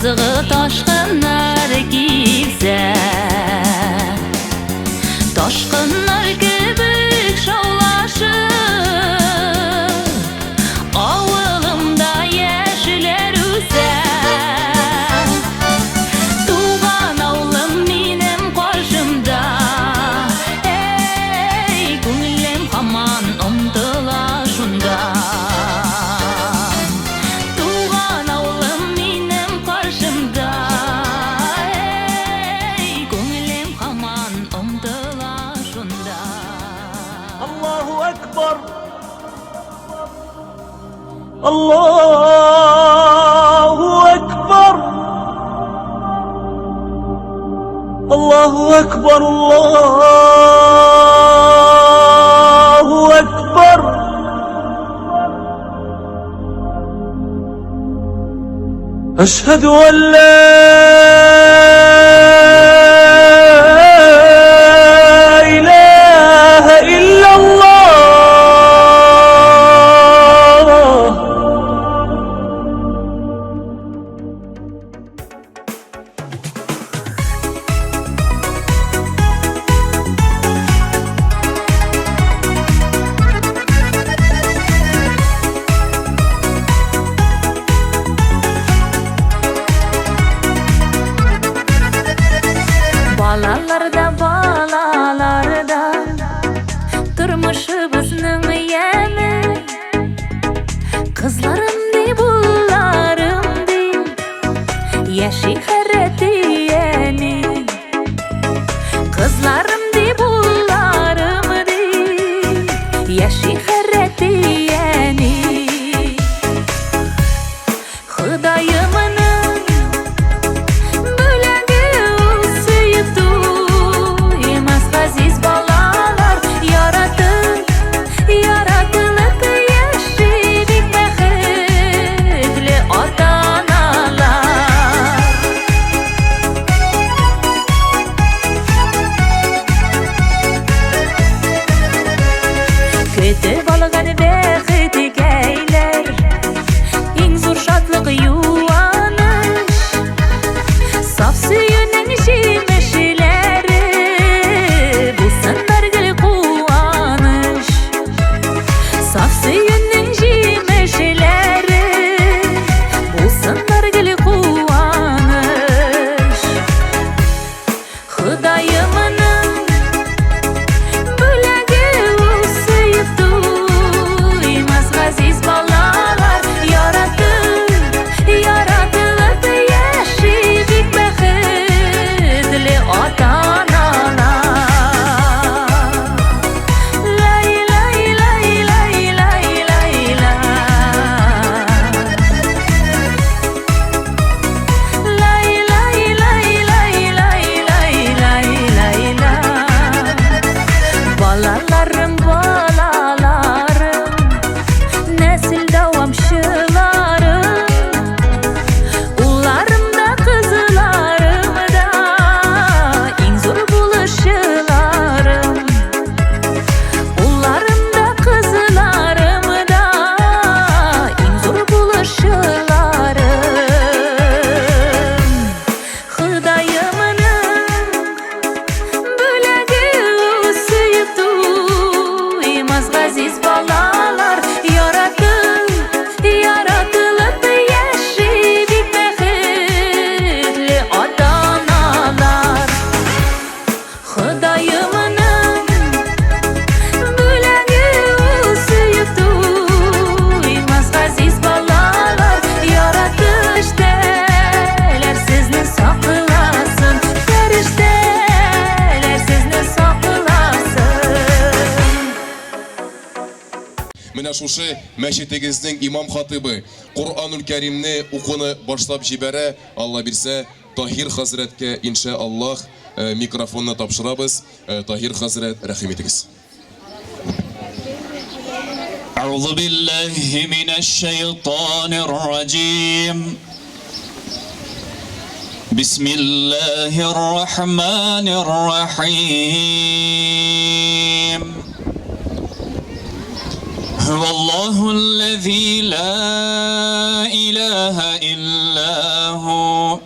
Yazığı taşkınlar giyse, taşkınlar gibi şovlaşır. Avılımda yeşiller üse, tuğan avlım benim karşımda. Ey gönlüm haman umdıla şunda. Tuğan avlım benim karşımda. Ey gönlüm haman umdıla şunda. Allahu Ekber, Allahu Ekber, Allahu Ekber, Allahu Ekber. Eşhedü en la ilahe illallah. Balalarda turmuşubuzning yemi, qizlarimdi bullarimdi, yashi haratiyani. Qizlarimdi bullarimdi, yashi haratiyani. Xudoyimning bo'lagi suyibdi, emas aziz bolalar, yaratib yashidik baxtli ota-onalar. Ketib olgan baxtga aylar, eng zo'r shodlik yuvanish. Saf suyuning jimishilari bo'lsin birgil quvonish. Saf suyuning jimishilari bo'lsin birgil quvonish. Xudoyimning bo'lagi suyibdi, emas aziz bolalar, yaratib yashidik baxtli ota-onalar. Lay lay lay lay lay lay lay lay lay lay lay lay lay lay lay. Bolalarim bolalarim, nesil davomchilarim, ullarimda qizlarimda eng zo'r bo'lishlarim. Ullarimda qizlarimda eng zo'r bo'lishlarim. Xudoyimning bo'lagi suyibdi, emas aziz bolalar, yaratib yashidik baxtli ota-onalar. Xudoyimning bo'lagi suyibdi, emas aziz bolalar, yaratib farishtalar sizni saqlasin, farishtalar sizni saqlasin. Менә шушы мәчетегезнең имам хатыбы Кур'анул Кәримне укуны башлап җибәрә. Алла бирсә, Таһир хәзрәткә иншааллаһ микрофонны тапшырабыз. Таһир хәзрәт, рәхим итегез. أعوذ بالله من الشيطان الرجيم. بسم الله الرحمن الرحيم. هو الله الذي لا إله إلا هو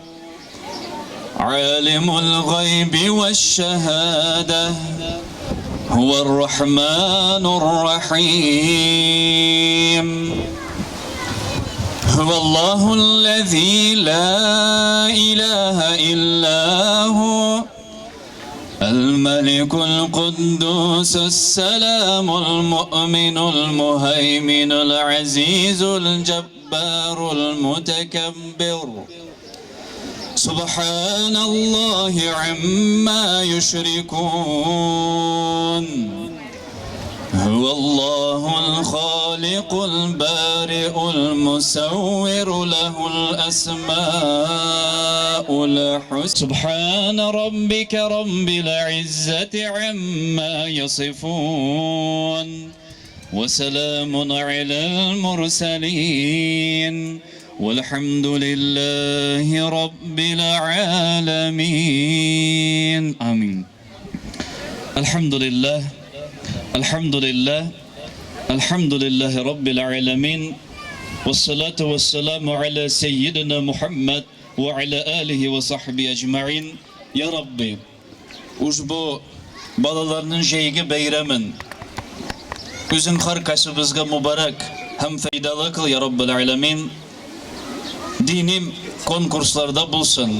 عالم الغيب والشهادة هو الرحمن الرحيم هو الله الذي لا إله إلا هو الملك القدوس السلام المؤمن المهيمن العزيز الجبار المتكبر سبحان الله عما يشركون هو الله الخالق البارئ المصور له الأسماء الحسنى سبحان ربك رب العزة عما يصفون وسلام على المرسلين والحمد لله رب العالمين آمين الحمد لله الحمد لله الحمد لله رب العالمين والصلاة والسلام على سيدنا محمد وعلى آله وصحبه أجمعين يا ربي ushbu balalarning şeygi bayramın özün har kasbimizga muborak ham foydali qil ya Robbil alamin. Dinim konkurslarda bulsun,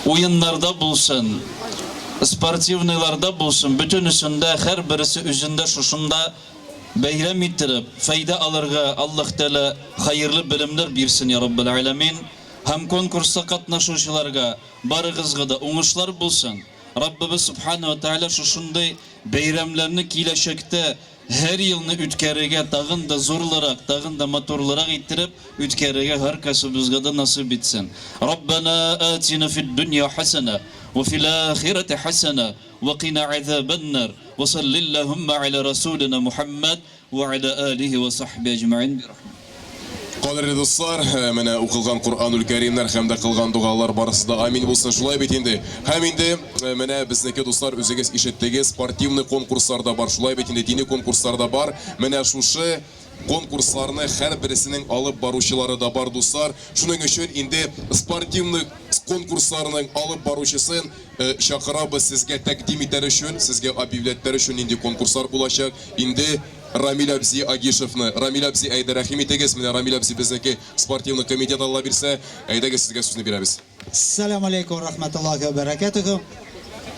oyunlarda bulsun, sportivnilarda bulsun, bütünüsünde her birisi üzünde şuşunda bayram ettirip fayda alırga Allah Teala hayırlı bilimler birsin ya Rabbil Alamin. Hem konkursta katnaşuşularga barıgızga da oңuшлар bulsun. Rabbimiz Subhanahu wa Teala şuşunday bayramlarını kileşekte her yılını ütkərige tağın da zorlarak, tağın da motorlarak ettirip ütkərige her kasımızga da nasip etsin. Rabbana atina fid dunya hasana ve fil ahireti hasana ve qina azabannar ve sallillahumma ala rasulina Muhammed ve ala alihi ve sahbihi ecma'in. Qadrli dostlar, менә укылган Qur'анul Кәримнәр һәм дә кылган дугалар барысы да амин булсын. Шулай бит инде. Һәм инде менә безнеке дуслар үзегез ишеттегез спортивный конкурсларда бар. Шулай бит инде дини конкурсларда бар. Менә шушы конкурсларны һәр берсенең алып баручылары да бар дуслар. Шуның өчен инде спортивный конкурсларның алып баручысын чакырабыз сезгә тәкъдим итәр өчен, сезгә объявләттәр өчен инде конкурслар булачак. Инде Рамил Абзи Агишевны, Рамил Абзи әйдә рәхим итегез. Менә Рамил Абзи безнеке спортивный комитет алла бирсә, әйдәгез сезгә сүзне бирәбез. Ассаламу алейкум рахматуллахи ва баракатуху.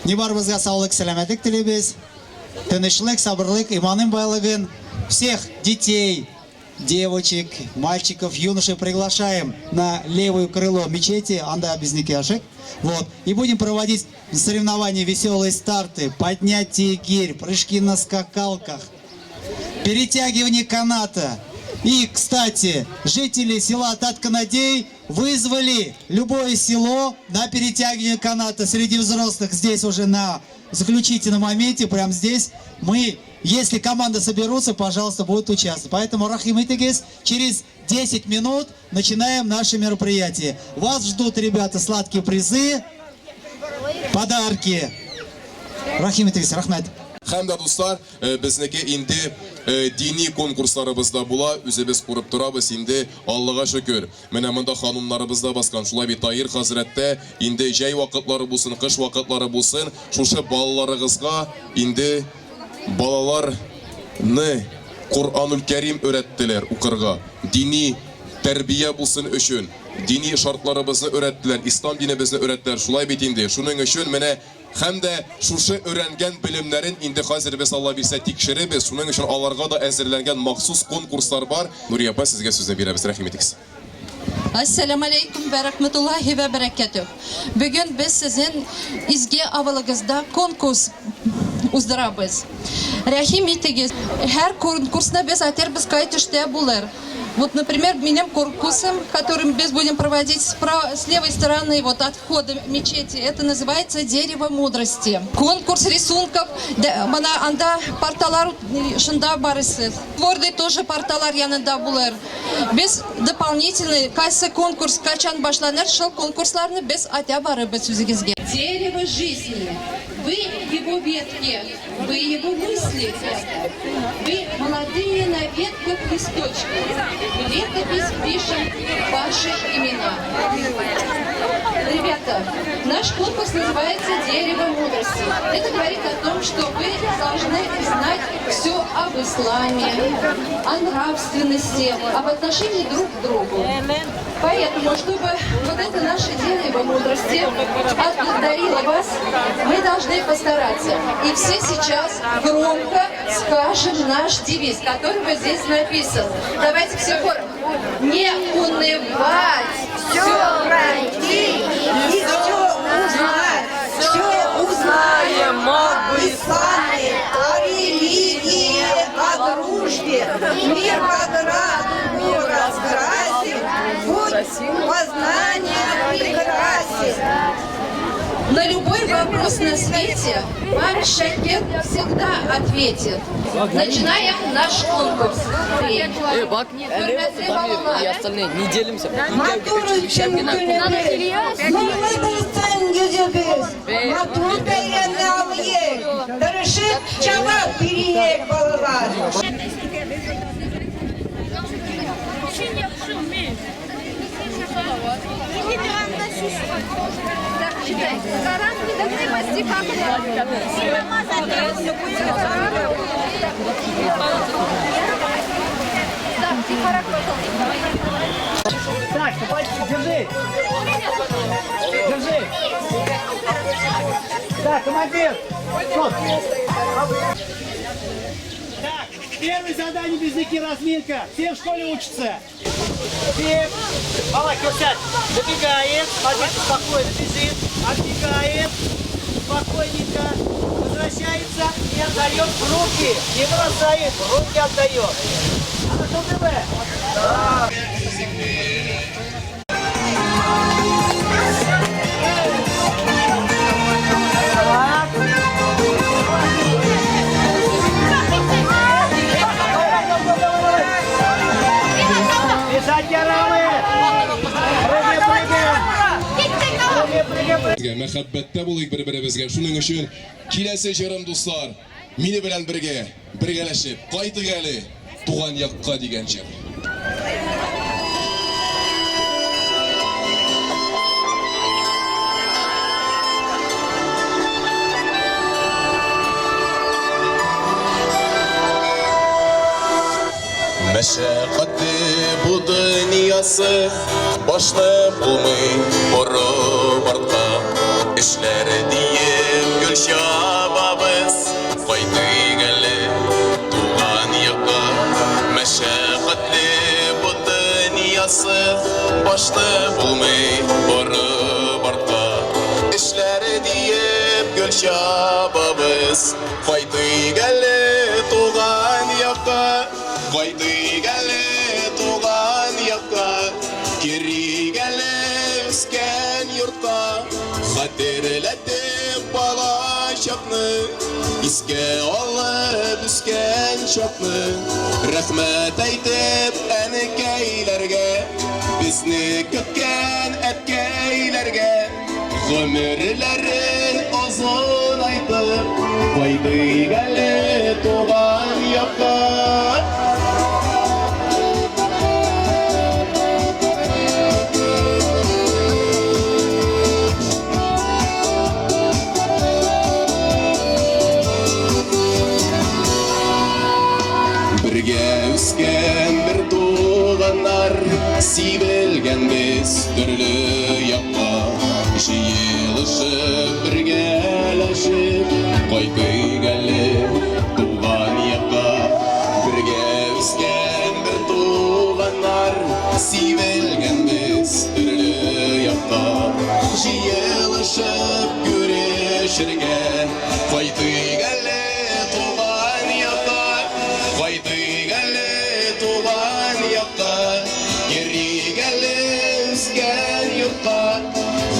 Нибарыбызга саулык, сәламәтлек телибез. Тынычлык, сабырлык, иманның байлыгын. Всех детей, девочек, мальчиков, юношей приглашаем на левое крыло мечети Анда Безнеке Ашек. Вот. И будем проводить соревнования, веселые старты, поднятие гирь, прыжки на скакалках, перетягивание каната. И, кстати, жители села Татканадей вызвали любое село на перетягивание каната среди взрослых. Здесь уже на заключительном моменте, прямо здесь, мы, если команда соберутся, пожалуйста, будут участвовать. Поэтому, рахим итегес, через 10 минут начинаем наше мероприятие. Вас ждут, ребята, сладкие призы, подарки. Рахим итегес, рахмет. Һәм дә дуслар, безнеке инде дини конкурсларыбыз да була, үзебез күреп торабыз инде, Аллага шөкер. Менә монда ханымнарыбыз да баскан. Шулай бит Таир хәзрәттә инде җәй вакытлары булсын, кыш вакытлары булсын, шушы балаларыгызга инде балаларны Qur'anul Кәрим өйрәттеләр укырга. Дини тәрбия булсын өчен, дини шартларыбызны өйрәттеләр, ислам динебезне өйрәттеләр. Шулай бит инде. Шуның өчен менә һәм дә шушы өйрәнгән белемнәрен инде хәзер без Алла бирсә тикшеребез. Шуның өчен аларга да әзерләнгән махсус конкурслар бар. Нурия апа, сезгә сүзне бирәбез. Рәхим итегез. Ассаламу алейкум ва рахматуллахи ва баракатух. Бүген без сезнең изге авылыгызда конкурс уздырабыз. Рәхим итегез. Һәр конкурсны без әйтербез кай төштә булыр. Вот, например, минем конкурсом, который мы будем проводить с левой стороны, вот от входа мечети, это называется «Дерево мудрости». Конкурс рисунков, анда порталар шында барысы. Творды тоже порталар янында булыр. Без дополнительный кайсы конкурс качан башланыр, шел конкурсларны без атя барыбыз үзегезге. Дерево жизни. Вы его ветки, вы его мысли. Вы молодые на ветках листочков. В летопись пишем ваши имена. Ребята, наш конкурс называется «Дерево мудрости». Это говорит о том, что вы должны знать все об исламе, о нравственности, об отношении друг к другу. Поэтому, чтобы вот это наше дерево мудрости отблагодарило вас, мы должны постараться. И все сейчас громко скажем наш девиз, который вот здесь написан. Давайте все хором. Не унывать, все пройти и все узнать. Все узнаем об исламе, о религии, о дружбе. Мир под радугу раскрасим, путь познания прекрасен. На любой вопрос на свете вам Шакир всегда ответит. Начинаем наш конкурс. И остальные не делимся. Так, держи. Держи. Так, командир. Стоп. Так, первое задание близнецы разминка. Все в школе учатся. Все. Малахов, сядь. Добегает. Смотрите, спокойно бежит. Отбегает. Спокойненько. Возвращается и отдает в руки. Не бросает, в руки отдает. А что ТВ? Да. Мәхәббәттә булыйк бер-беребезгә. Шуның өчен киләсе җырым дуслар, мине белән бергәләшеп, кайтык әле туган якка дигән җыр. Мәшәкатьле бу дөньясы башны булмый борып артка. Эшләр диеп гөл чабабыз, кайтык әле туган якка. Мәшәкатьле бу дөньясы башны булмый борып артка. Эшләр диеп гөл чабабыз, кайтык әле туган якка. Кайтык әле туган якка, кире әле үскән йортка. Хәтерләтеп бала чакны, искә алып үскән чакны. Рәхмәт әйтеп әнекәйләргә, безне көткән әткәйләргә. Гомерләрен озын айтып, кайтык әле туган якка. Бергә үскән бер туганнар, сибелгән без төрле якка. Җыелышып бергәләшеп, кайтык әле туган якка. Бергә үскән бер туганнар, сибелгән без төрле якка. Җыелышып күрешергә, кайтык әле туган якка. Кайтык әле туган якка, кире әле үскән йортка.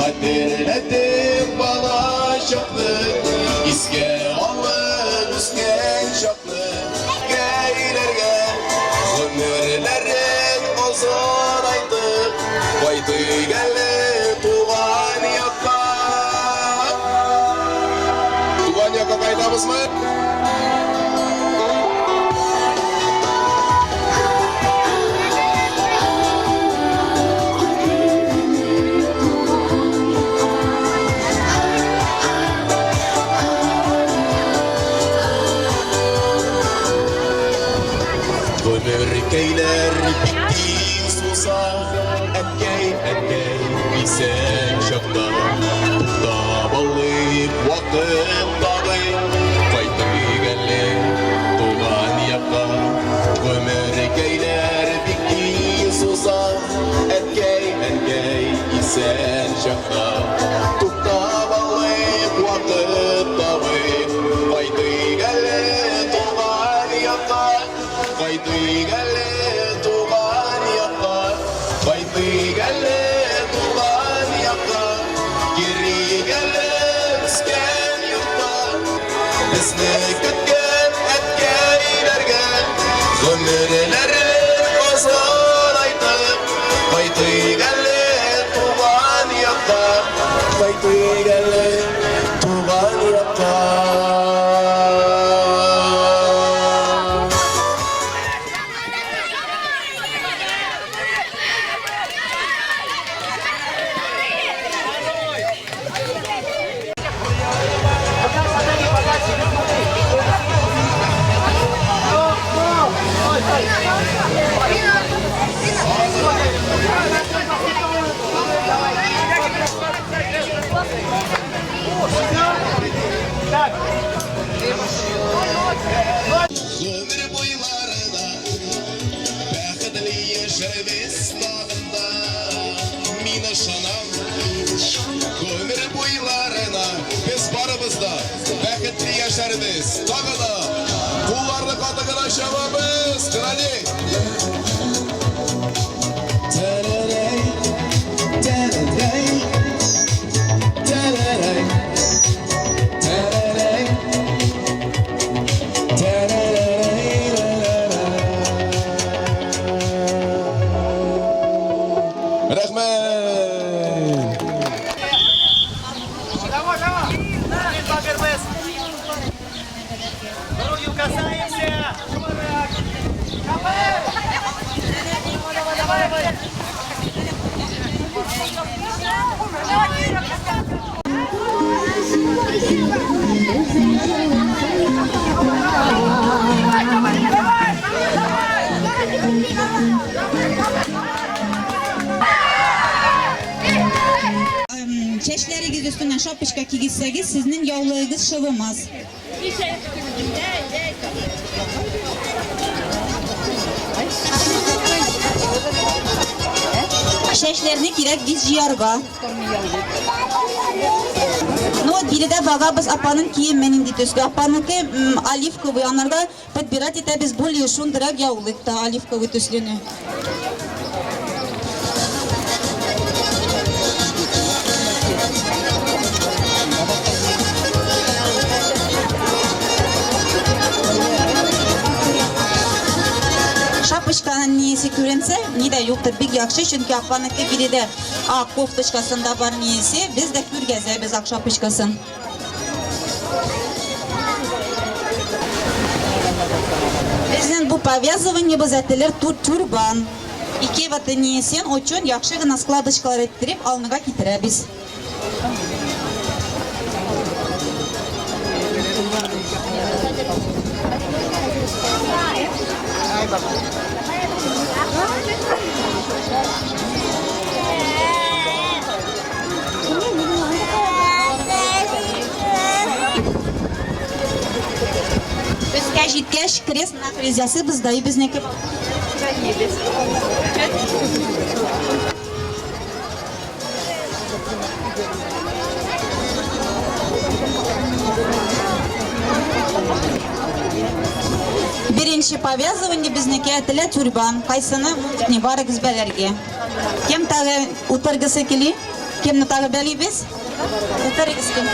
Хәтерләтеп бала чакны, искә алып Барабызмы? Ömürkeyler bitti susa Etkey isen şakta Tabalayıp vakit tabayıp Kaytı gelle tuğan yaka Ömürkeyler bitti susa Etkey isen şakta Tabalayıp vakit tabayıp Kaytı gelle tuğan yaka Kaytı gelle tuğan yaka Kaytı gelle tuğan yaka Geri gelle isken yaka Esne ketken etkeylergen Ömürlerin ozan aytıp Kaytı gelle tuğan yaka Kaytı gelle tuğan yaka Так. Ömür boylarına Bәхетлі жербес тағында Мен ышанам Ömür boylarına Biz barımız da Bәхетлі yaşarбыз Тағы да Қолларды қатығына шабамыз Қырали Тәрәрәй Тәрәрәй Тәрәрәй Tararay, Rahmet. Давай. Один Багербес. Грудью касаемся. Давай. Çeşleriniz üstünden şapışka giyseniz sizin yavlığınız şovumaz. Şeşlerini kirek biz ciyarba. No biride baga biz apanın kiyimmenin ditüskü. Apanın ki alif kıvı yanlarda pedbirat ite biz bul yaşun direk yavlıkta alif kıvı tüslünü. Şapışkanın niyesi kürense ni de yoktur bir yakşı çünkü apanıkı biri de koftuşkasında var niyesi biz de kürgeze biz şapışkasın. Bizden bu повязывание biz ettiler turban. İki vatı niyesen için yakşı gına skladışkalar ettirip alnıga getirebiz. Bizga жеткәч крест накрезясы біздай бізнекі. Birinci повязывание бізнекі әтілі түрбан, қайсыны не бары кізбәлерге. Кем тағы ұтырғысы келі? Кемні тағы бәлі біз? Ұтырғысы келі.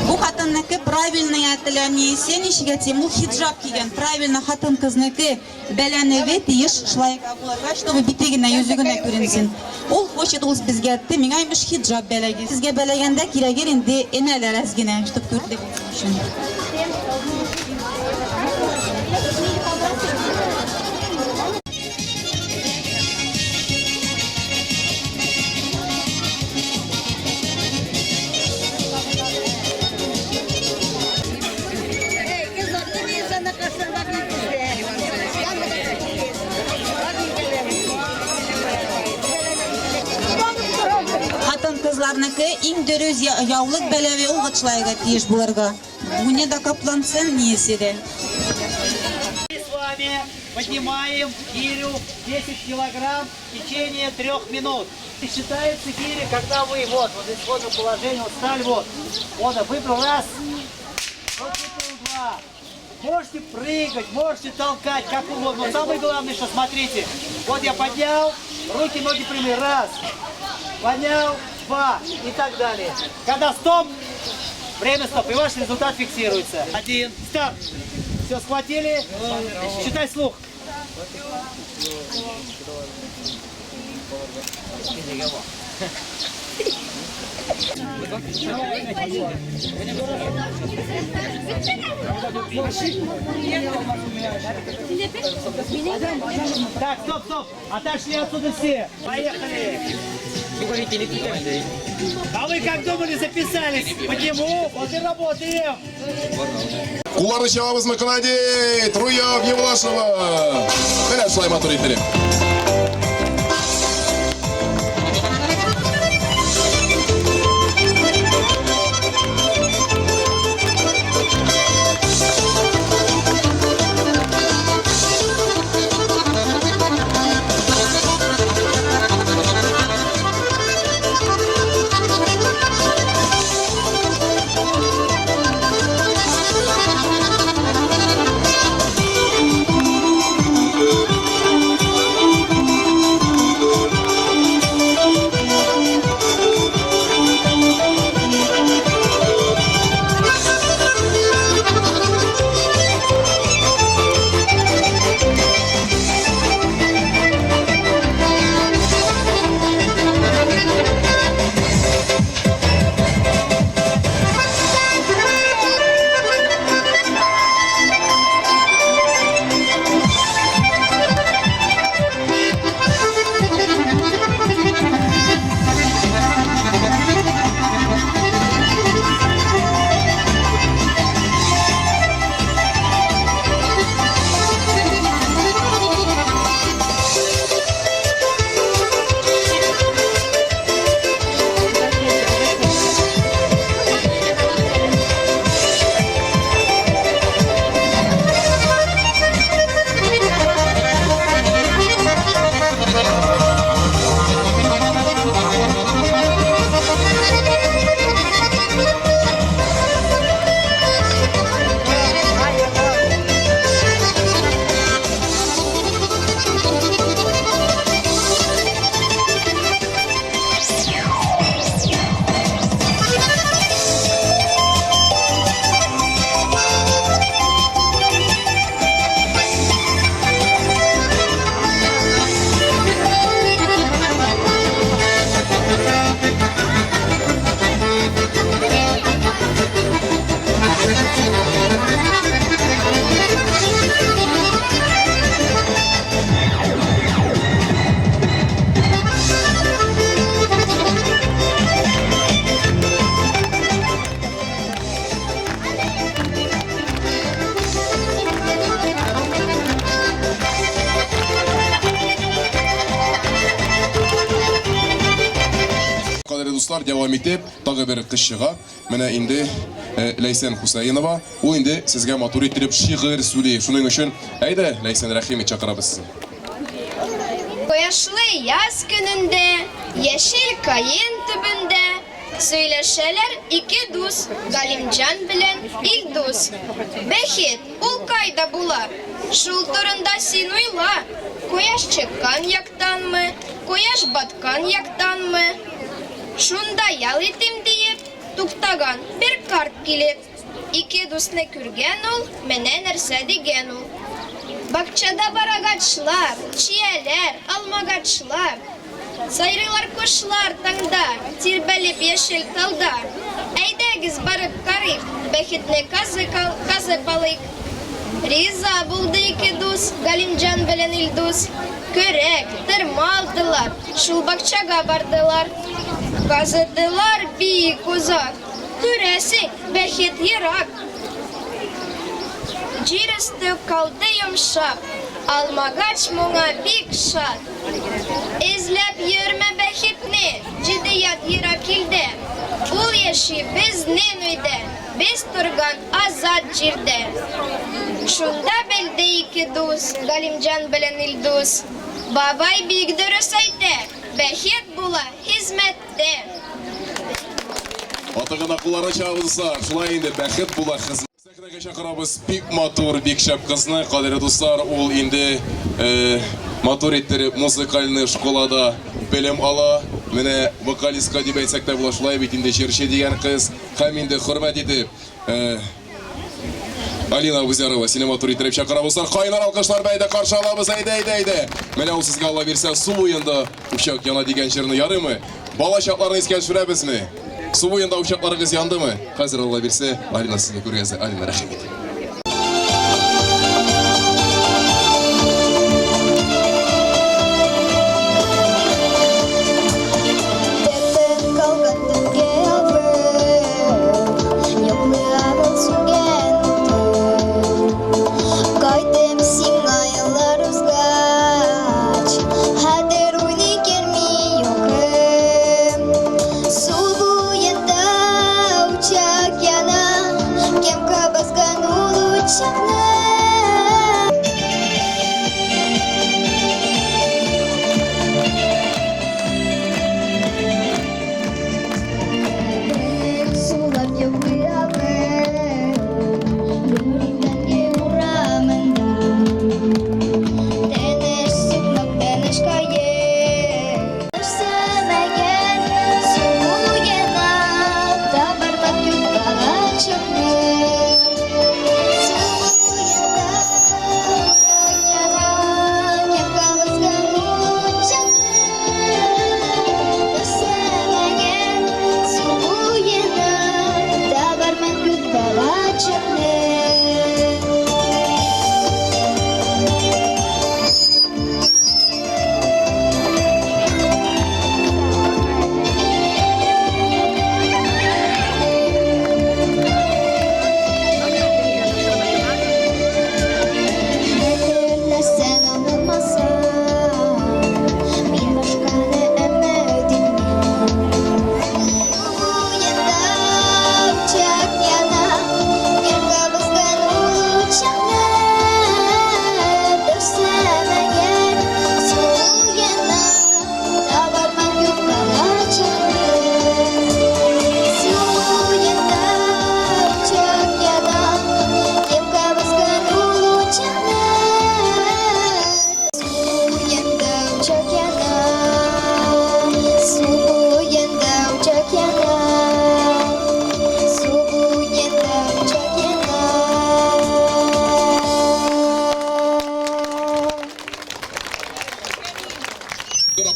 Bu hatınnaki правильный әтіләне сен ишігетем, бұл хиджаб киген, правильно хатын кызныкы бәләнеге тиеш шлайка буларга, чтобы битегіне, yüzüгіне көрінсін. Ол хочет ол бізге әтті, мен аймыш хиджаб бәләге. Сізге бәләгенде кирегер инде энәлер әзгіне, чтобы көрді болсын. Хатын кызларныкы иң дөрөз яулык бәләве улгычлайга тиеш буларга. Бу не да каплансын ниеседе. Мы с вами поднимаем гирю 10 килограмм в течение 3 минут. И считается гиря, когда вы вот из исходного положения, вот стали вот. Вот, выбрал раз, вот выбрал два. Можете прыгать, можете толкать, как угодно. Но самое главное, что смотрите. Вот я поднял, руки, ноги прямые, раз. Поднял, два и так далее. Когда стоп, время стоп, и ваш результат фиксируется. 1, старт. Все, схватили. Считай слух. Так, стоп, стоп. Отошли отсюда все. Поехали. А вы как думали, записались? Почему? Вот и работаем. Куларды чабабызмы кынады, Труяв Евлашова. Менә шулай матур иттереп. Dostlar devam etip tağı bir kışığa. Mene indi Leysen Hüseyinova. O indi sizge matur ettirip şiir söyleyip. Şunun için haydi Leysen Rahim'i çağırabız. Koyaşlı yaz gününde, yeşil kayın tübünde söyleşeler iki dus, Galimcan bilen İldus. Behit, ul kayda bular, şul turunda sin uyla. Koyaş çıkkan yaktan mı, koyaş batkan yaktan mı? Şunda yal etim deyip, туктаган bir kart kilip. İki dost ne kürgen ol, mene nerse digen ol. Bakçada baragaçlar, çiyeler, almagaçlar. Sayrılar kuşlar tangda, tirbelip yeşil talda. Eydegiz barıp karıp, behitne kazı balık. Riza buldu iki dost, Galimcan bilen İldus. Körek, tırmaldılar, şul bakçaga bardılar. Kazıdılar büyük uzak, küresi behit yırak. Ciristü kaldı yumşak, almagaç muna bik şat. İzlep yürüme behitni, ciddiyat yırak ilde. Ul yeşi biz nenüyde, biz turgan azad cirde. Şunda bildi iki dost, Galimcan bilen İldus. Babay büyük dürüseyde, behit bula hizmette. Атығына құлары чабылсар, шулай енді бәхет була хызмет. Сәхнәгә чакырабыз бик матур, бик шәп кызны, кадерле дуслар, ул инде матур иттереп музыкальный школада белем ала. Менә вокалистка дип әйтсәк тә була, шулай бит инде Черче дигән кыз, һәм инде хөрмәт итеп Алина Бузярова сине матур иттереп чакырабызлар. Кайнар алкышлар бәйдә каршы алабыз, әйдә. Менә ул сезгә Алла бирсә, су буенда учак яна дигән җырны ярымы? Бала чакларны искә төшерәбезме? Су буенда учакларыгыз яндымы? Хәзер Алла бирсә, Алина сезгә күргәзә. Алина, рәхмәт.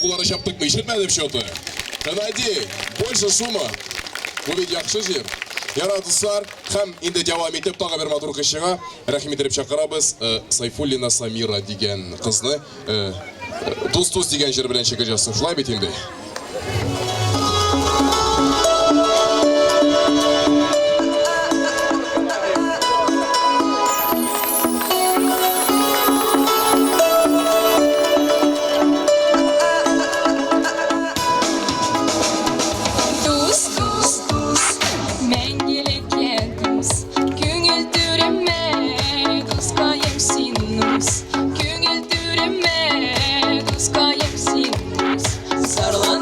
Кулары чаптыкмы, ишетмәдем счеты. Канади, больше шума. Бу бит яхшы җир. Яратылсар, һәм инде дәвам итеп тагы бер матур кешегә рәхмәт итеп чакырабыз. Сайфуллина Самира дигән кызны дус дигән җыр белән чыгачаксың. Шулай бит инде. Sarılan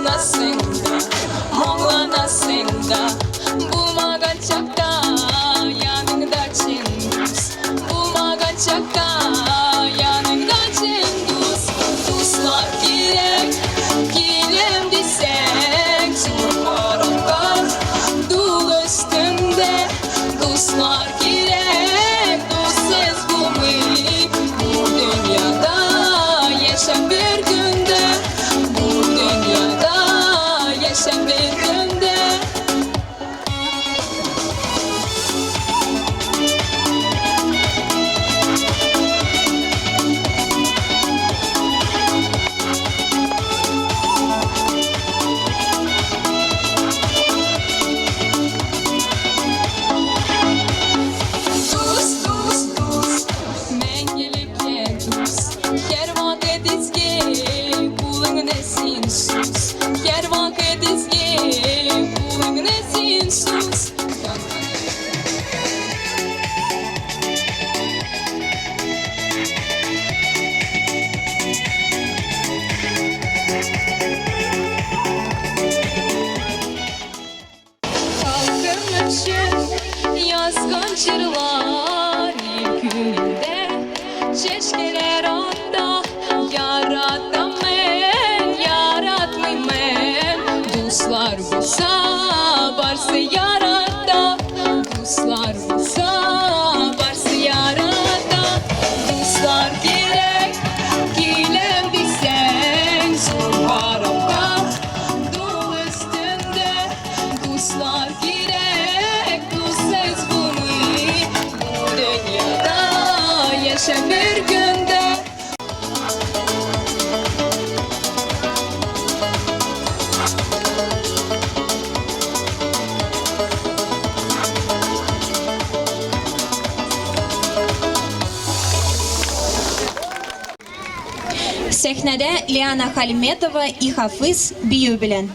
Сәхнәдә Лиана Халиметова и Хафыз бию белән.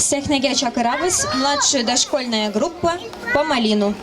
Сәхнәгә чакырабыз младшая дошкольная группа по малину.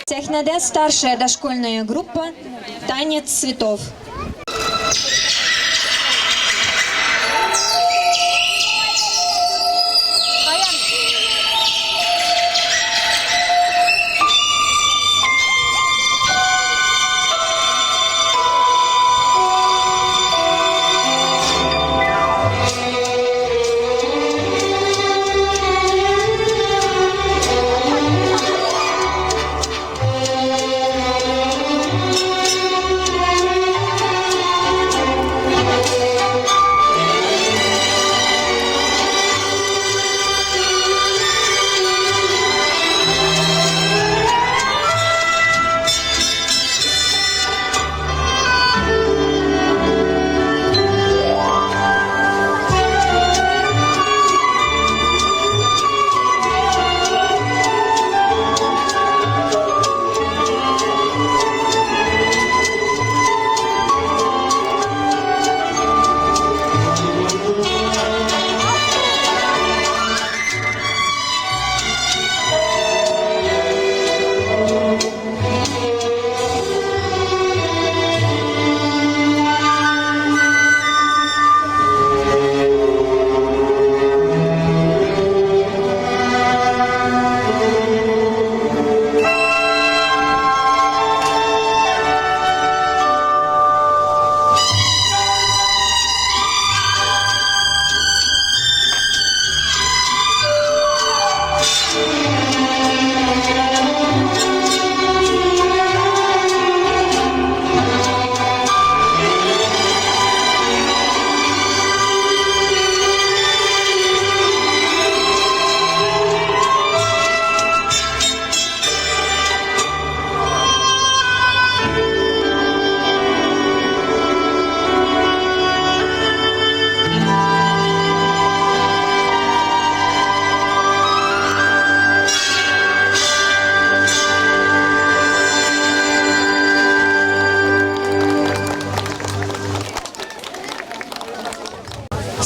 Сәхнәдә старшая дошкольная группа «Танец цветов».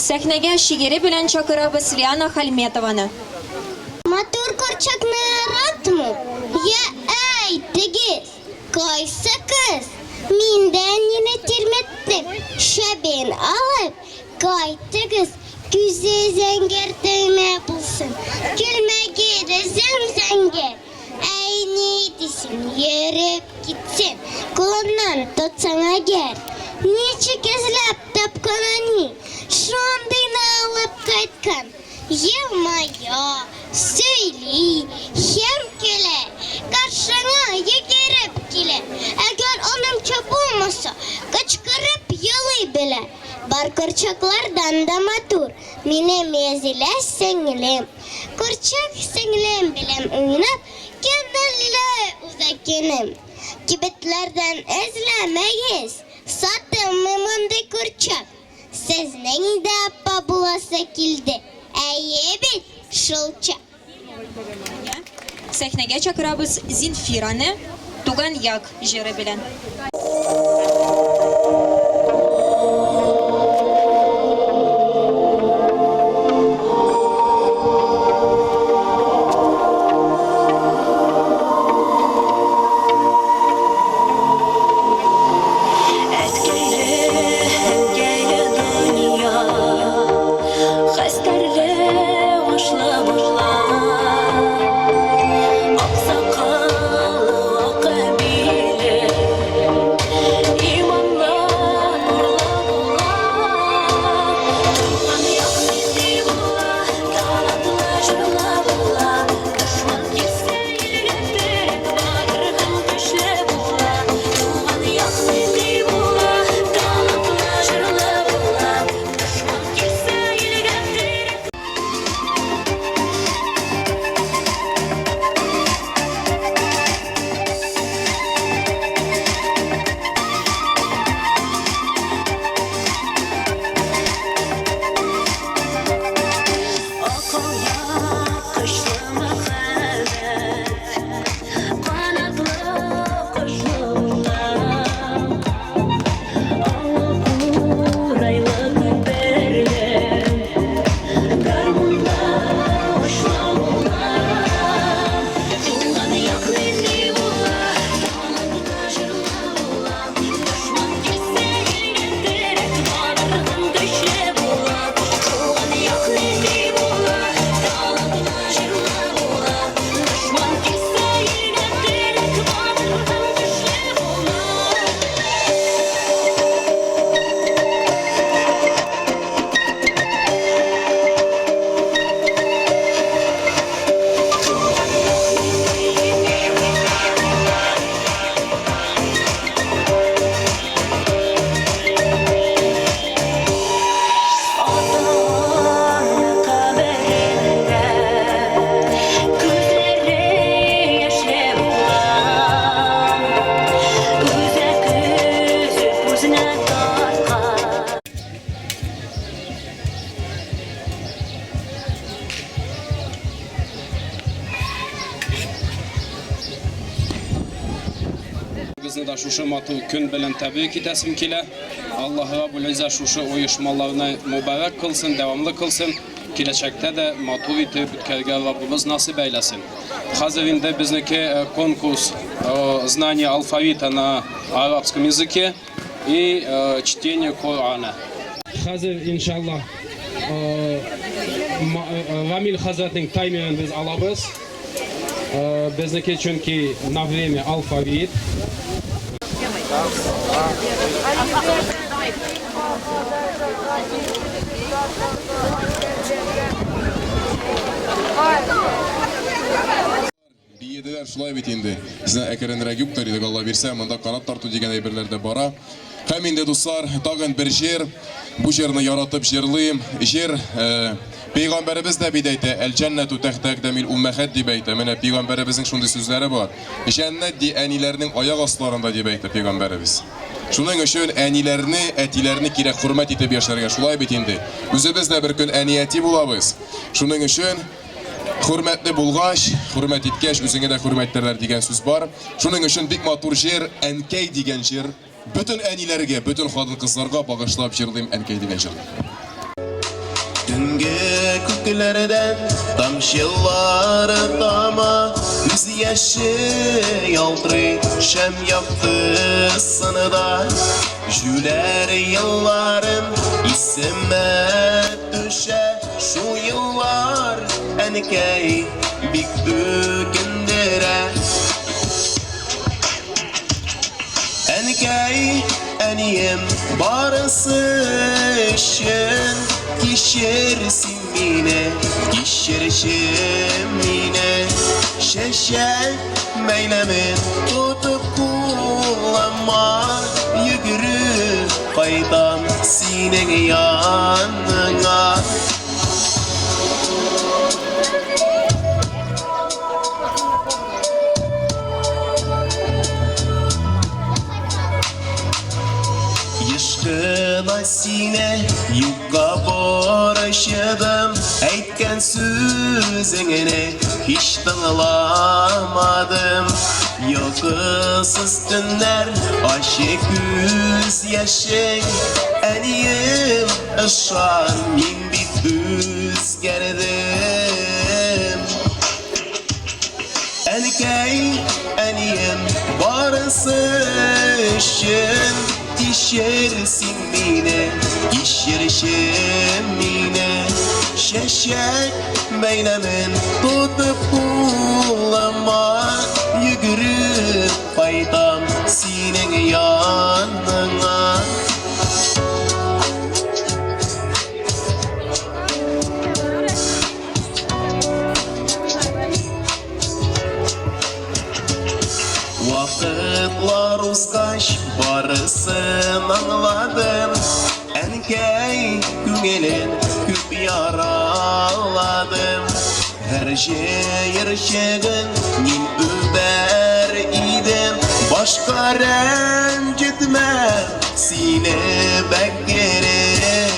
Сәхнәгә шигере белән чакырабыз Лиана Хәлметованы. Матур корчакны яратмы? Я әйтегез, кайсы кыз? Миндән мине тирмәттек, шәбен алып, кайтыгыз, күзе зәңгәр төймә булсын, көлмәге зәңгәр. Әй ни дисен, йөреп китсен, кулыннан тотсаң әгәр. Ничек эзләп тапкан ани, шундыйны алып кайткан. Елмая, сөйли, һәм көлә, каршыңа йөгереп килә. Әгәр анымча булмаса, кычкырып елый белә. Бар корчаклардан да матур, минем Язилә сеңлем. Корчак сеңлем белән уйнап, көнле үзәкенем. Кибетләрдән эзләмәгез, сатымы мондый корчак. Сезнең дә апа буласы килде. Әйе бит, шулча. Сәхнәгә чакырабыз Зинфираны Туган як җыры белән. Bizni da şuşu matı gün bilen təbrik etəsim kilə. Allah Rabbul İzzə şuşu uyuşmalarına mübarək kılsın, devamlı kılsın. Келәчәктә дә матур итеп үткәргә Раббыбыз насип әйләсен. Хәзер инде безнеке конкурс знания алфавита на арабском языке и чтение Корана. Хәзер иншаллах Рамил хәзрәтнең таймерын без алабыз. Безнеке чөнки на время алфавит. Биеділер шулай бит инде. Сізне әкеренрәк юктыр идек, Алла бирсә, монда канат тарту дигән әйберләр дә бара. Һәм инде дуслар, тагын бер җир, бу җирне яратып җырлыйм. Җир Пәйгамбәребез дә бит әйтә, әл-җәннәту тәхтә әкдәмил уммәхәт дип әйтә. Менә Пәйгамбәребезнең шундый сүзләре бар. Җәннәт ди әниләрнең аяк асларында дип әйтә Пәйгамбәребез. Шуның өчен әниләрне, әтиләрне кирәк хөрмәт итеп яшәргә, шулай бит инде. Үзебез дә бер көн әнияти булабыз. Шуның өчен хөрмәтле булгач, хөрмәт иткәч үзеңә дә хөрмәттәрләр дигән сүз бар. Шуның өчен бик матур җир, Әнкәй дигән җир. Бөтен әниләргә, бөтен хатын-кызларга багышлап җырлыйм Әнкәй дигән җырны. Tünge köklerden tamşıları dama Üz yaşı yaldırı şem yaktı sınıda Jüler yılların isime düşe Şu yıllar enkey bik bükündere Enkey eniyim barısı işin Kişirsin mine, kişirişim mine Şeşe meylemin tutup kullanma Yürü kaydan sinin yanına Yışkına sine yukka borışıdım Eytken sözüngeni hiç tınlamadım Yokusuz günler aşık yüz yaşın Eniyim ışan min bit üzgerdim Enkey eniyim barısı işin Kişirsin mine, kişirişim mine Şeşek beylemin tutup kullanma Yürü faytam senin yanına Vakıtlar uzgaş barısını anladım Enkey güngelin küp yaraladım Her şehir şehrin nin über idim Başka rencitmem seni beklerim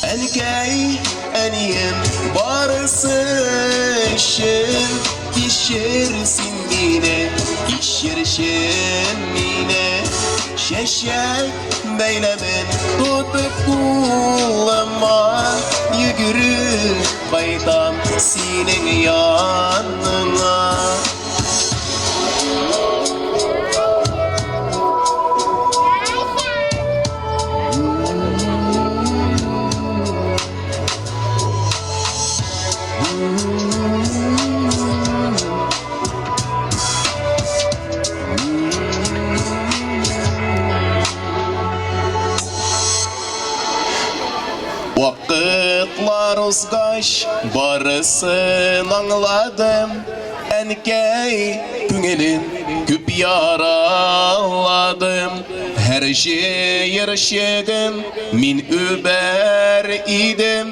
Enkey eniyim barısı işin Kişirsin mine, kişirişim mine Şeşek beylemin tutup kullanma Yürü baytam senin yanına Vakıtlar uzgaş barısını anladım Enkey güngelin küp yaraladım Her şehir şehrin min über idim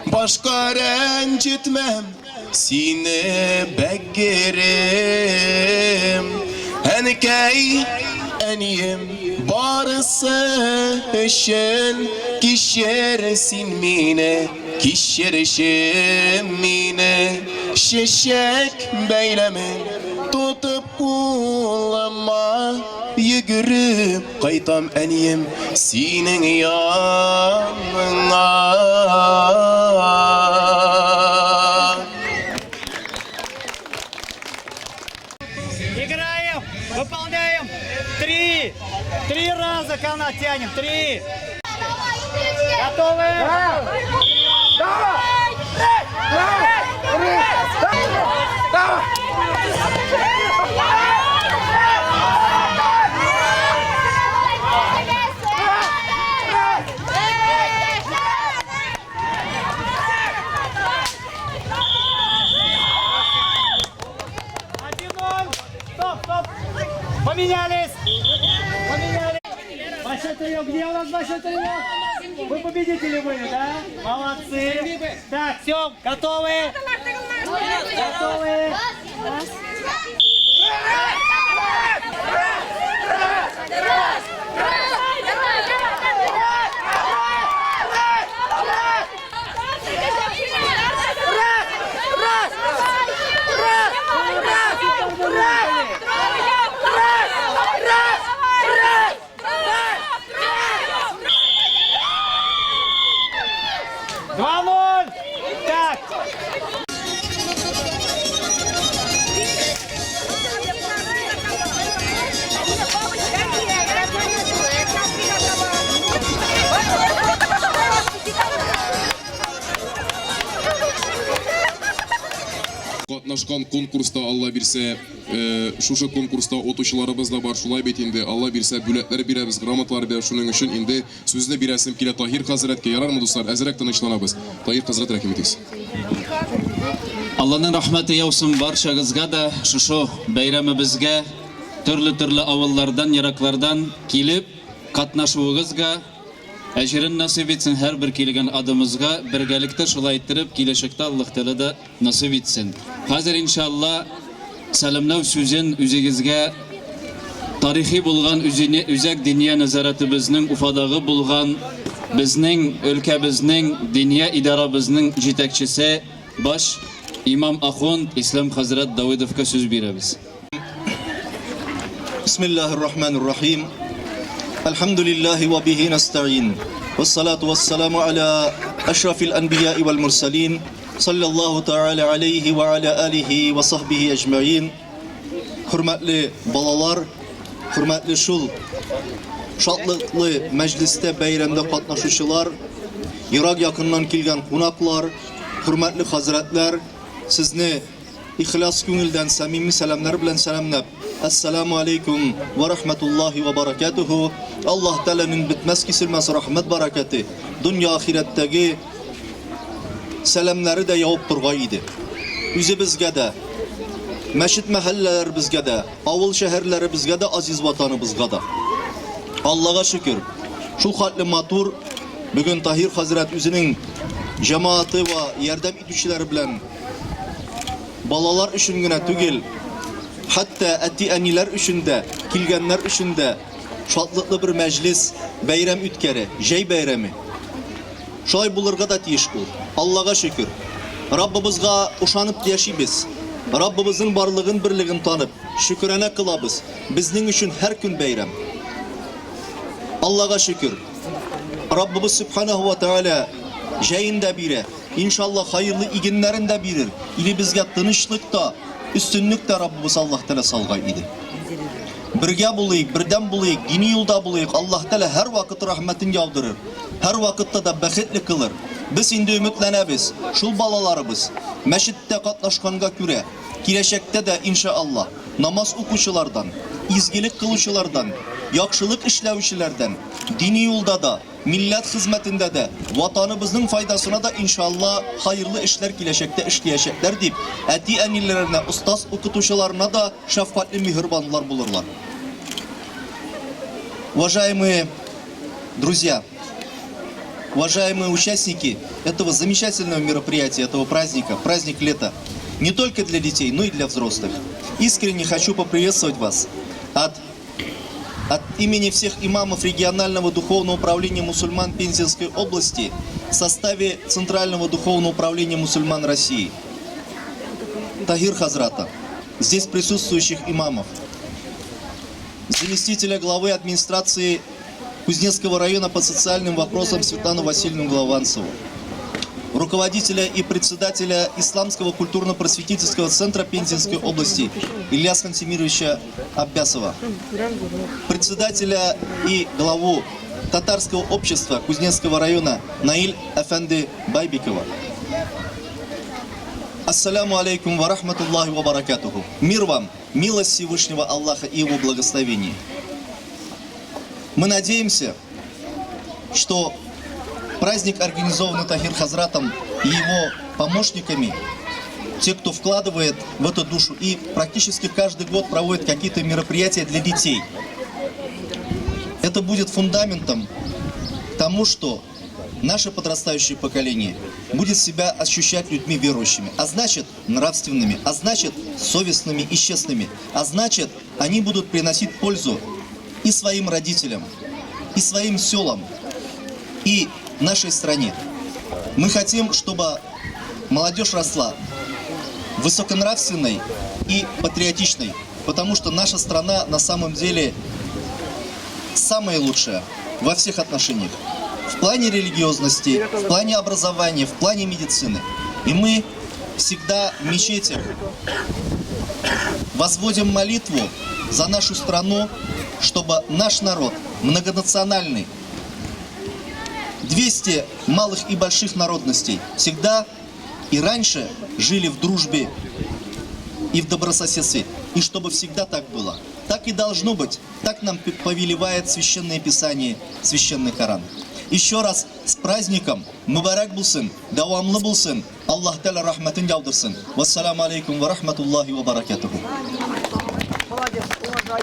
Başka rencitmem seni beklerim Enkey eniyim barısı işin Kişirsin mine, kişirişim mine Şeşek beylemin tutup kullanma Yürü kaytam eniyim senin yanına Играем, выполняем 3 раза канат тянем, 3 Готовы? Стоп! Поменялись! Большой тренек, где у нас большой тренек? Вы победители были, да? Молодцы! Так, все, готовы? Готовы? Катнашкан конкурста Алла бирсә, шушы конкурста отучыларыбыз да бар, шулай бит инде. Алла бирсә, бүләкләр бирәбез, грамоталар бирәбез. Шуның өчен инде сүзне бирәсем килә Таһир хәзрәткә. Ярармы дуслар? Әзрәк тынычланабыз. Таһир хәзрәт, рәхим итегез. Алланың рәхмәте яусын барчагызга да, шушы бәйрәмебезгә төрле авыллардан, ераклардан килеп катнашуыгызга әҗерен насыйп итсен, һәр бер килгән адымызга бергәлектә шулай иттереп киләчәктә Аллаһ Тәгалә дә насыйп итсен. Хәзер иншалла сәламлау сүзен үзегезгә тарихи булган үзәк диния нәзарәтебезнең Уфадагы булган безнең өлкәбезнең диния идарабызның җитәкчесе баш имам ахун Ислам хәзрәт Давыдовка сүз бирәбез. Бисмиллаһир-рахманир-рахим. Алхамдулиллахи ва бихи настаин. Вассалату вассаламу аля ашрафил анбияи вал мурсалин. Саллаллаху та'аля алейхи ва аля алихи ва сахбихи аджмаин. Хөрмәтле балалар, хөрмәтле шул шатлыклы мәҗлестә бәйрәмдә катнашучылар, ерак якыннан килгән кунаклар, хөрмәтле хәзрәтләр, сезне ихлас күңелдән самими сәламнар белән сәламлап, ассаламу алейкум ва рахматуллахи ва баракатуху. Аллаһ Тәгаләнең битмәс киселмәс рәхмәт баракаты дөнья ахирәттәге сәламнары да явып торган иде. Үзебезгә дә, мәчет мәхәлләләребезгә дә, авыл шәһәрләребезгә дә, азиз ватаныбызга да. Аллаһка шөкер. Шул хәтле матур бүген Таһир хәзрәт үзенең җәмәгате ва ярдәм итүчеләре белән балалар өчен генә түгел, хәтта әти-әниләр өчен дә, килгәннәр өчен дә шатлыклы бер мәҗлес, бәйрәм үткәре, җәй бәйрәме. Шулай булырга да тиеш ул. Аллаһка шөкер. Раббыбызга ышанып яшибез. Раббыбызның барлыгын, берлеген танып, шөкранә кылабыз. Безнең өчен һәр көн бәйрәм. Аллаһка шөкер. Раббыбыз Субханаһу ва Тәгалә җәен дә бирә. Иншалла хайырлы игеннәрен дә бирер. Илебезгә тынычлык та, үстенлек тә Раббыбыз Аллаһ Тәгалә салган иде. Бергә булыйк, бердәм булыйк, дини юлда булыйк. Аллаһ Тәгалә һәр вакыт рәхмәтен яудырыр. Һәр вакытта да бәхетле кылыр. Без инде өметләнәбез. Шул балаларыбыз мәчеттә катнашканга күрә, киләчәктә дә иншалла намаз укучылардан, изгелек кылучылардан, яхшылык эшләүчеләрдән, дини юлда да, милләт хезмәтендә дә, ватаныбызның файдасына да иншалла хайырлы эшләр киләчәктә эшләячәкләр дип, әти-әниләренә, устаз укытучыларына да шәфкатьле мехрибанлар булырлар. Уважаемые друзья, уважаемые участники этого замечательного мероприятия, этого праздника, праздник лета, не только для детей, но и для взрослых. Искренне хочу поприветствовать вас от имени всех имамов регионального духовного управления мусульман Пензенской области в составе Центрального духовного управления мусульман России. Таһир хазрата, здесь присутствующих имамов, заместителя главы администрации Кузнецкого района по социальным вопросам Светлану Васильевну Главанцеву, руководителя и председателя Исламского культурно-просветительского центра Пензенской области Ильяс Хансимировича Аббасова, председателя и главу татарского общества Кузнецкого района Наиль Эфенди Байбекова. Ассаляму алейкум ва рахматуллахи ва баракатуху. Мир вам, милость Всевышнего Аллаха и его благословение. Мы надеемся, что праздник, организованный Таһир хазратом и его помощниками, те, кто вкладывает в эту душу и практически каждый год проводит какие-то мероприятия для детей, это будет фундаментом к тому, что наше подрастающее поколение будет себя ощущать людьми верующими, а значит нравственными, а значит совестными и честными, а значит они будут приносить пользу и своим родителям, и своим селам, и нашей стране. Мы хотим, чтобы молодежь росла высоконравственной и патриотичной, потому что наша страна на самом деле самая лучшая во всех отношениях. В плане религиозности, в плане образования, в плане медицины. И мы всегда в мечетях возводим молитву за нашу страну, чтобы наш народ, многонациональный, 200 малых и больших народностей, всегда и раньше жили в дружбе и в добрососедстве. И чтобы всегда так было. Так и должно быть. Так нам повелевает Священное Писание, Священный Коран. Еще раз с праздником. Мубарак булсын, давамлы булсын. Аллах Та'аля рахматын яудырсын. Вассаламу алейкум ва рахматуллахи ва баракатуху.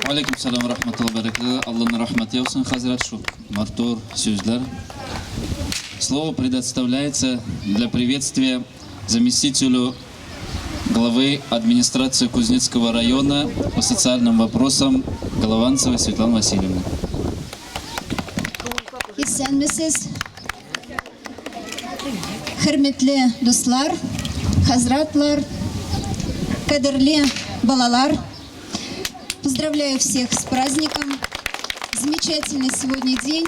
Алейкум салам ва рахматуллахи ва баракатуху. Аллахның рахматы яусын, хазрат, шу мартур сөздер. Слово предоставляется для приветствия заместителю главы администрации Кузнецкого района по социальным вопросам Голованцевой Светланы Васильевны. Исәнмесез, хөрмәтле дуслар, хазратлар, кадерле балалар. Поздравляю всех с праздником. Замечательный сегодня день.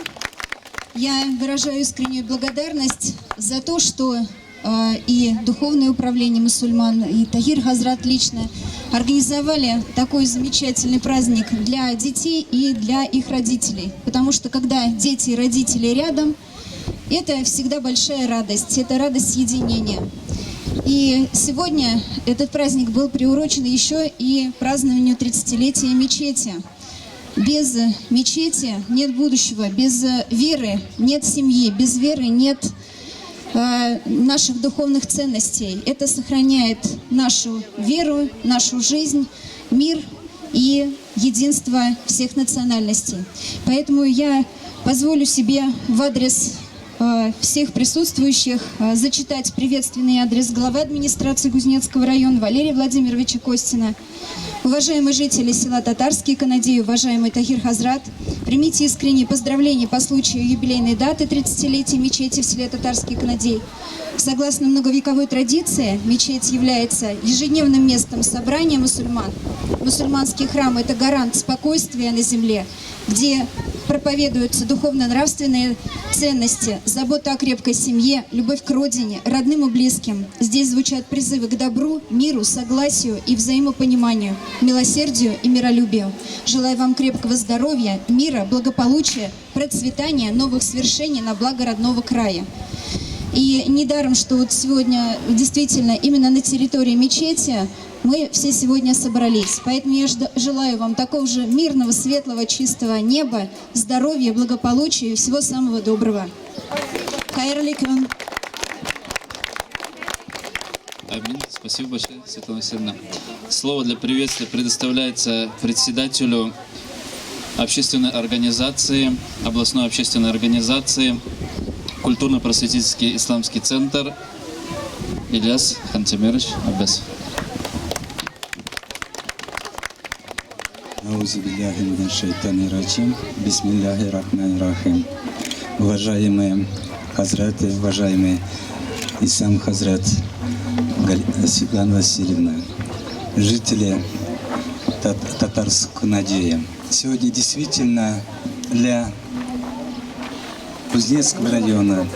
Я выражаю искреннюю благодарность за то, что и Духовное управление мусульман, и Тахир Хазрат лично организовали такой замечательный праздник для детей и для их родителей. Потому что когда дети и родители рядом, это всегда большая радость, это радость единения. И сегодня этот праздник был приурочен еще и празднованию 30-летия мечети. Без мечети нет будущего, без веры нет семьи, без веры нет наших духовных ценностей. Это сохраняет нашу веру, нашу жизнь, мир и единство всех национальностей. Поэтому я позволю себе в адрес всех присутствующих зачитать приветственный адрес главы администрации Кузнецкого района Валерия Владимировича Костина. Уважаемые жители села Татарские Канадеи, уважаемый Тахир Хазрат, примите искренние поздравления по случаю юбилейной даты 30-летия мечети в селе Татарские Канадеи. Согласно многовековой традиции, мечеть является ежедневным местом собрания мусульман. Мусульманский храм – это гарант спокойствия на земле, где проповедуются духовно-нравственные ценности, забота о крепкой семье, любовь к родине, родным и близким. Здесь звучат призывы к добру, миру, согласию и взаимопониманию, милосердию и миролюбию. Желаю вам крепкого здоровья, мира, благополучия, процветания, новых свершений на благо родного края. И недаром, что вот сегодня действительно именно на территории мечети мы все сегодня собрались. Поэтому я желаю вам такого же мирного, светлого, чистого неба, здоровья, благополучия и всего самого доброго. Хайрлы кун. Аминь. Спасибо большое, Светлана Васильевна. Слово для приветствия предоставляется председателю общественной организации, областной общественной организации Культурно-просветительский исламский центр Ильяс Хантимирович Аббас. Уважаемые хазраты, уважаемый Исам Хазрат Светлана Васильевна, жители Татарской Надеи. Сегодня действительно для Кузнецкого района,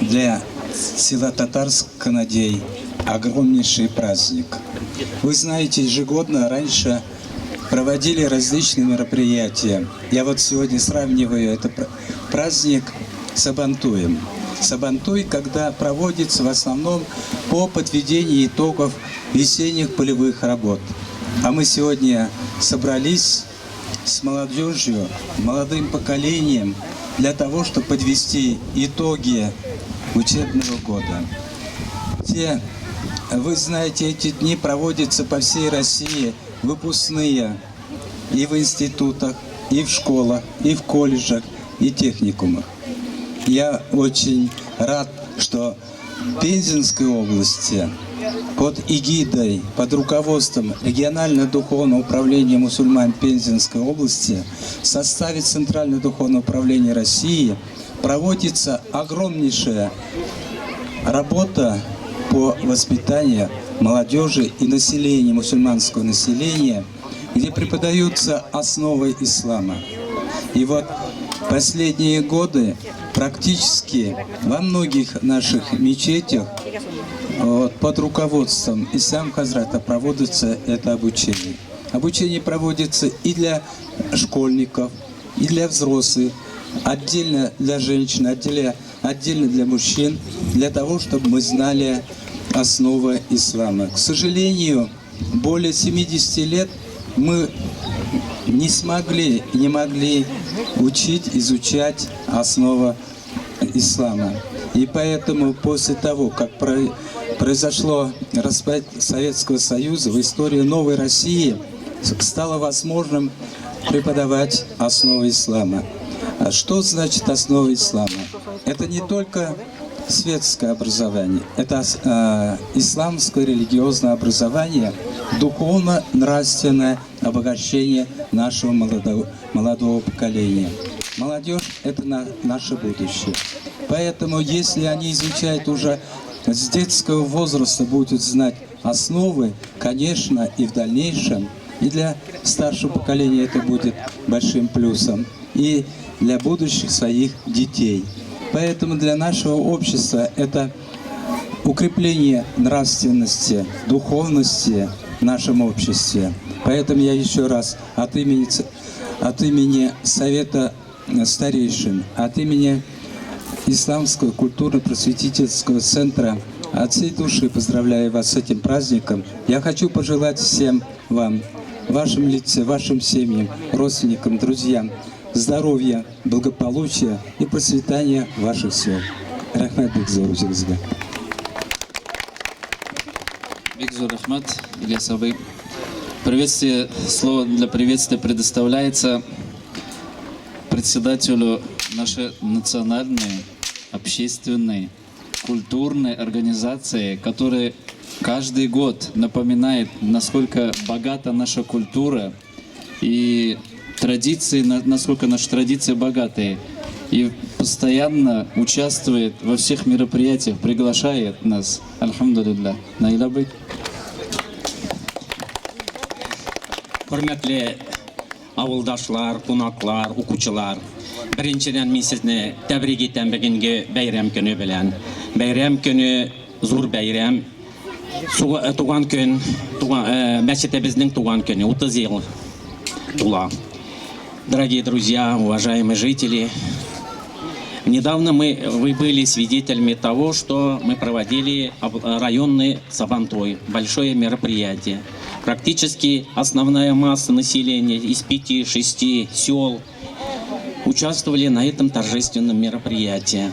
для села Татарской Надеи огромнейший праздник. Вы знаете, ежегодно раньше проводили различные мероприятия. Я вот сегодня сравниваю этот праздник с Сабантуем. Сабантуй, когда проводится в основном по подведению итогов весенних полевых работ. А мы сегодня собрались с молодежью, молодым поколением для того, чтобы подвести итоги учебного года. Вы знаете, эти дни проводятся по всей России, выпускные и в институтах, и в школах, и в колледжах, и техникумах. Я очень рад, что в Пензенской области под эгидой, под руководством регионального духовного управления мусульман Пензенской области в составе Центрального духовного управления России проводится огромнейшая работа по воспитанию молодежи и населения, мусульманского населения, где преподаются основы ислама. И вот последние годы практически во многих наших мечетях под руководством Ислам Хазрата проводится это обучение. Обучение проводится и для школьников, и для взрослых, отдельно для женщин, отдельно для мужчин, для того, чтобы мы знали основы ислама. К сожалению, более 70 лет мы не могли изучать основы ислама. И поэтому после того, как произошло распад Советского Союза, в истории новой России стало возможным преподавать основы ислама. А что значит основа ислама? Это не только светское образование, это исламское религиозное образование, духовно-нравственное обогащение нашего молодого поколения. Молодежь – это наше будущее. Поэтому, если они изучают уже с детского возраста, будут знать основы, конечно, и в дальнейшем, и для старшего поколения это будет большим плюсом, и для будущих своих детей. Поэтому для нашего общества это укрепление нравственности, духовности в нашем обществе. Поэтому я еще раз от имени Совета старейшин, от имени Исламского культурно-просветительского центра от всей души поздравляю вас с этим праздником. Я хочу пожелать всем вам, вашим лицам, вашим семьям, родственникам, друзьям здоровья, благополучия и процветания ваших сел. Рахмат Бекзор Узелзга. Бекзор Рахмат, Ильяс Абай. Слово для приветствия предоставляется председателю нашей национальной, общественной, культурной организации, которая каждый год напоминает, насколько богата наша культура и традиции, насколько наши традиции богатые. И постоянно участвует во всех мероприятиях, приглашает нас. Альхамдулилля. Наилабы. Hürmetli avuldaşlar, qonaqlar, oquvchilar. Birinchidan men sizni tabrik etaman bugungi bayram kuni bilan. Bayram kuni zo'r bayram. Tug'an kun, masjidimizning tug'an kuni 30 yil to'la. Дорогие друзья, уважаемые жители, недавно вы были свидетелями того, что мы проводили районный Сабантуй, большое мероприятие. Практически основная масса населения из 5-6 сел участвовали на этом торжественном мероприятии.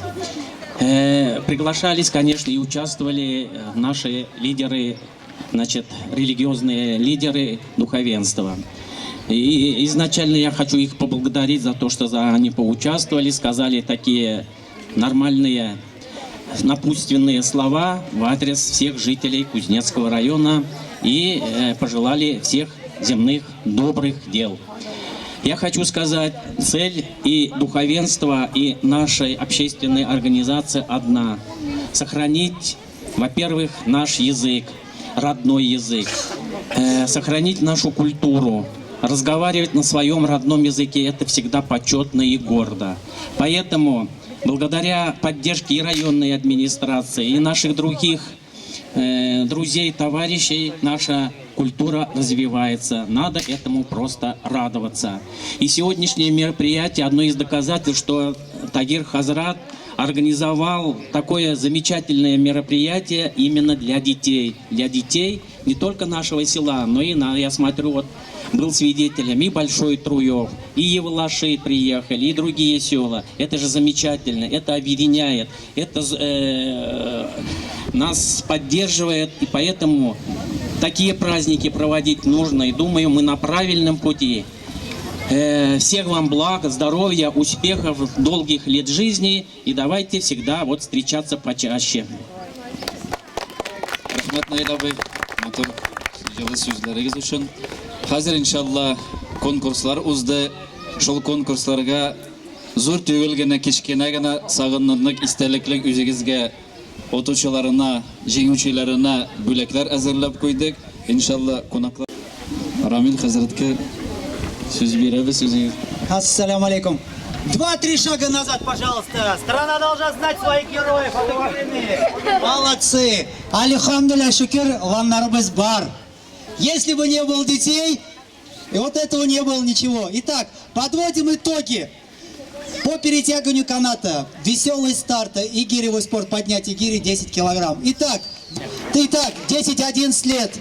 Приглашались, конечно, и участвовали наши лидеры, религиозные лидеры духовенства. И изначально я хочу их поблагодарить за то, что они поучаствовали, сказали такие нормальные напутственные слова в адрес всех жителей Кузнецкого района и пожелали всех земных добрых дел. Я хочу сказать, цель и духовенства, и нашей общественной организации одна. Сохранить, во-первых, наш язык, родной язык, сохранить нашу культуру. Разговаривать на своем родном языке – это всегда почетно и гордо. Поэтому, благодаря поддержке и районной администрации, и наших других друзей, товарищей, наша культура развивается. Надо этому просто радоваться. И сегодняшнее мероприятие – одно из доказательств, что Тагир Хазрат организовал такое замечательное мероприятие именно для детей. Для детей не только нашего села, но и, я смотрю, вот был свидетелем и Большой Труев, и Евлаши приехали, и другие села. Это же замечательно, это объединяет, это нас поддерживает, и поэтому такие праздники проводить нужно. И думаю, мы на правильном пути. Всех вам благ, здоровья, успехов, долгих лет жизни. И давайте всегда встречаться почаще. Hazır inşallah konkurslar uzdı. Şol konkurslarga zor tügülgene, kichkene gana sağınlık, isteliklik üzegizge otuşularına, jenguvchilarına bölekler hazırlap koyduk. İnşallah konaklar. Ramil Hazretke söz beremiz. Assalamu alaikum. 2-3 шага назад, пожалуйста. Страна должна знать своих героев. А вы коренные. Молодцы! Алихамдулилля, шукер, ланнарбыз бар. Если бы не было детей, и вот этого не было ничего. Итак, подводим итоги. По перетягиванию каната, веселый старт и гиревой спорт, поднятие гири 10 килограмм. Итак, 10-11 лет.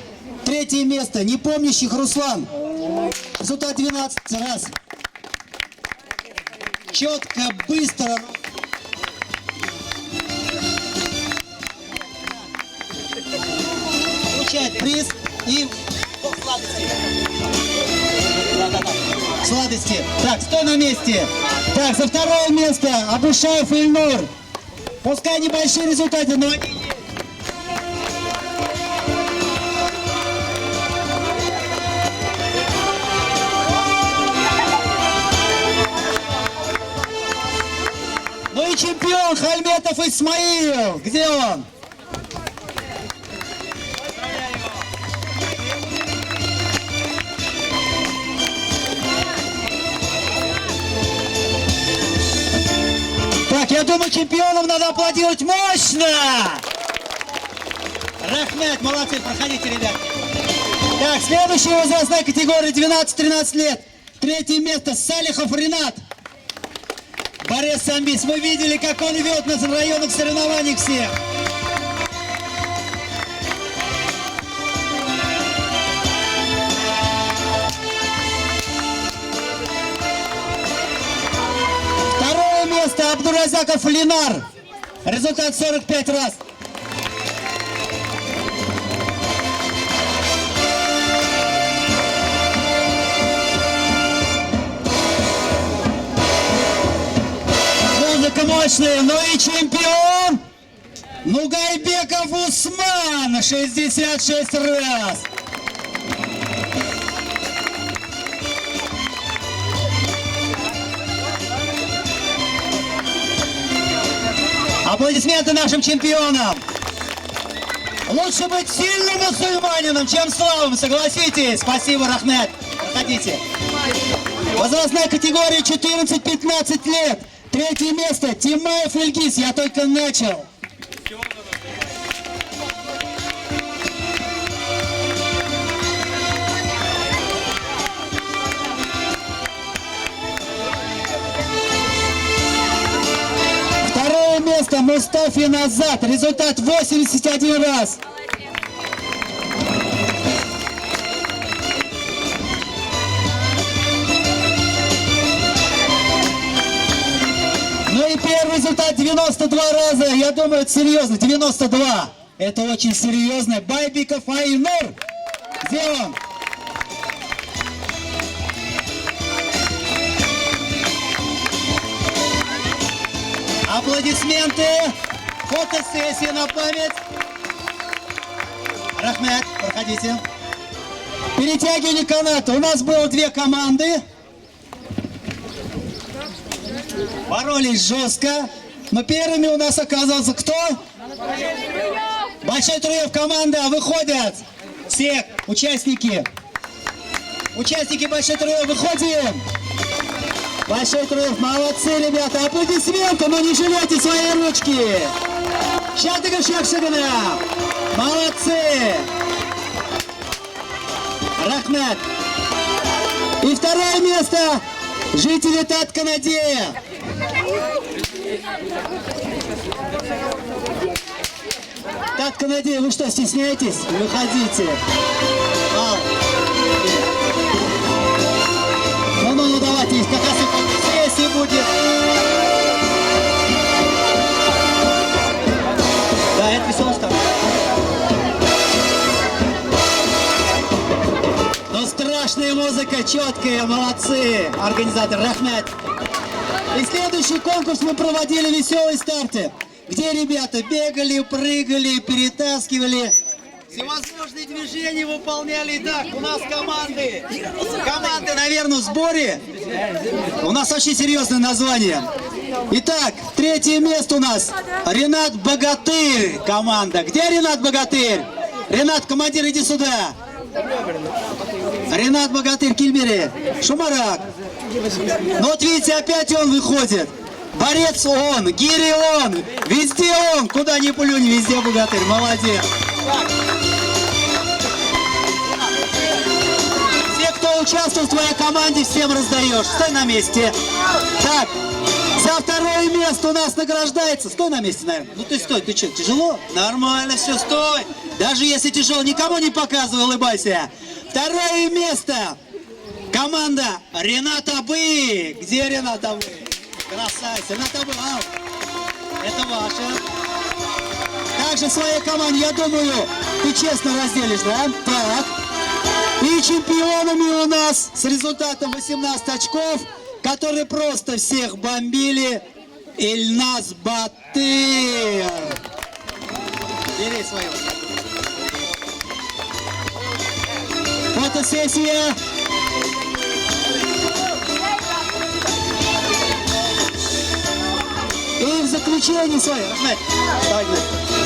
Третье место, не помнящих Руслан. Результат 12 раз. Четко, быстро. Получает приз и сладости. Сладости. Так, стой на месте. Так, за второе место Абушаев Ильнур. Пускай небольшие результаты, но они есть. Ну и чемпион Хальметов Исмаил. Где он? Так, я думаю, чемпионам надо аплодировать мощно! Рахмет, молодцы, проходите, ребят. Так, следующая возрастная категория 12-13 лет. Третье место Салихов Ренат. Борис Самбис, вы видели, как он ведет на районных соревнованиях всех. Второе место Абдуразаков Ленар. Результат 45 раз. Музыка мощная, ну и чемпион Нугайбеков Усман 66 раз. Аплодисменты нашим чемпионам. Лучше быть сильным мусульманином, чем слабым, согласитесь? Спасибо, Рахмет. Проходите. Возрастная категория 14-15 лет. Третье место Тимаев Ильгиз. Я только начал. Второе место Мустафин Азат. Результат 81 раз. Ну и первый результат 92 раза. Я думаю, это серьезно. 92. Это очень серьезно. Байбиков Айнур. Где он? Аплодисменты. Фотосессия на память. Рахмет, проходите. Перетягивание каната. У нас было две команды. Боролись жестко. Но первыми у нас оказался кто? Большой Труев команда. Выходят все участники. Участники Большой Труев, выходим. Большой Труев, молодцы, ребята. Аплодисменты, но не жалейте свои ручки. Шатыгов Шакшигана. Молодцы. Рахмет. И второе место. Жители Татканадея. Татканадея, вы что, стесняетесь? Выходите. Ну, давайте, как раз и фотосессия будет. Да, это веселый старт. Но страшная музыка, четкая, молодцы, организатор Рахмет. И следующий конкурс мы проводили веселые старты, где ребята бегали, прыгали, перетаскивали. Всевозможные движения выполняли. Так, у нас команды. Команды, наверное, в сборе. У нас очень серьезное название. Итак, третье место у нас Ренат Богатырь команда. Где Ренат Богатырь? Ренат, командир, иди сюда. Ренат Богатырь, Кильбери, Шумарак. Ну вот видите, опять он выходит. Борец он, гири он, везде он, куда ни плюнь, везде богатырь, молодец. Все, кто участвует в твоей команде, всем раздаешь. Стой на месте. Так, за второе место у нас награждается. Стой на месте, наверное. Ну ты стой, ты что, тяжело? Нормально, все, стой. Даже если тяжело, никому не показывай, улыбайся. Второе место. Команда Рената Бы. Где Рената Бы? Красавица. Рената Бы, это ваша. Также своей команде, я думаю, ты честно разделишь, да? Так. И чемпионами у нас с результатом 18 очков, которые просто всех бомбили, Ильназ Батыр. Бери свою. Фотосессия. И в заключение свое.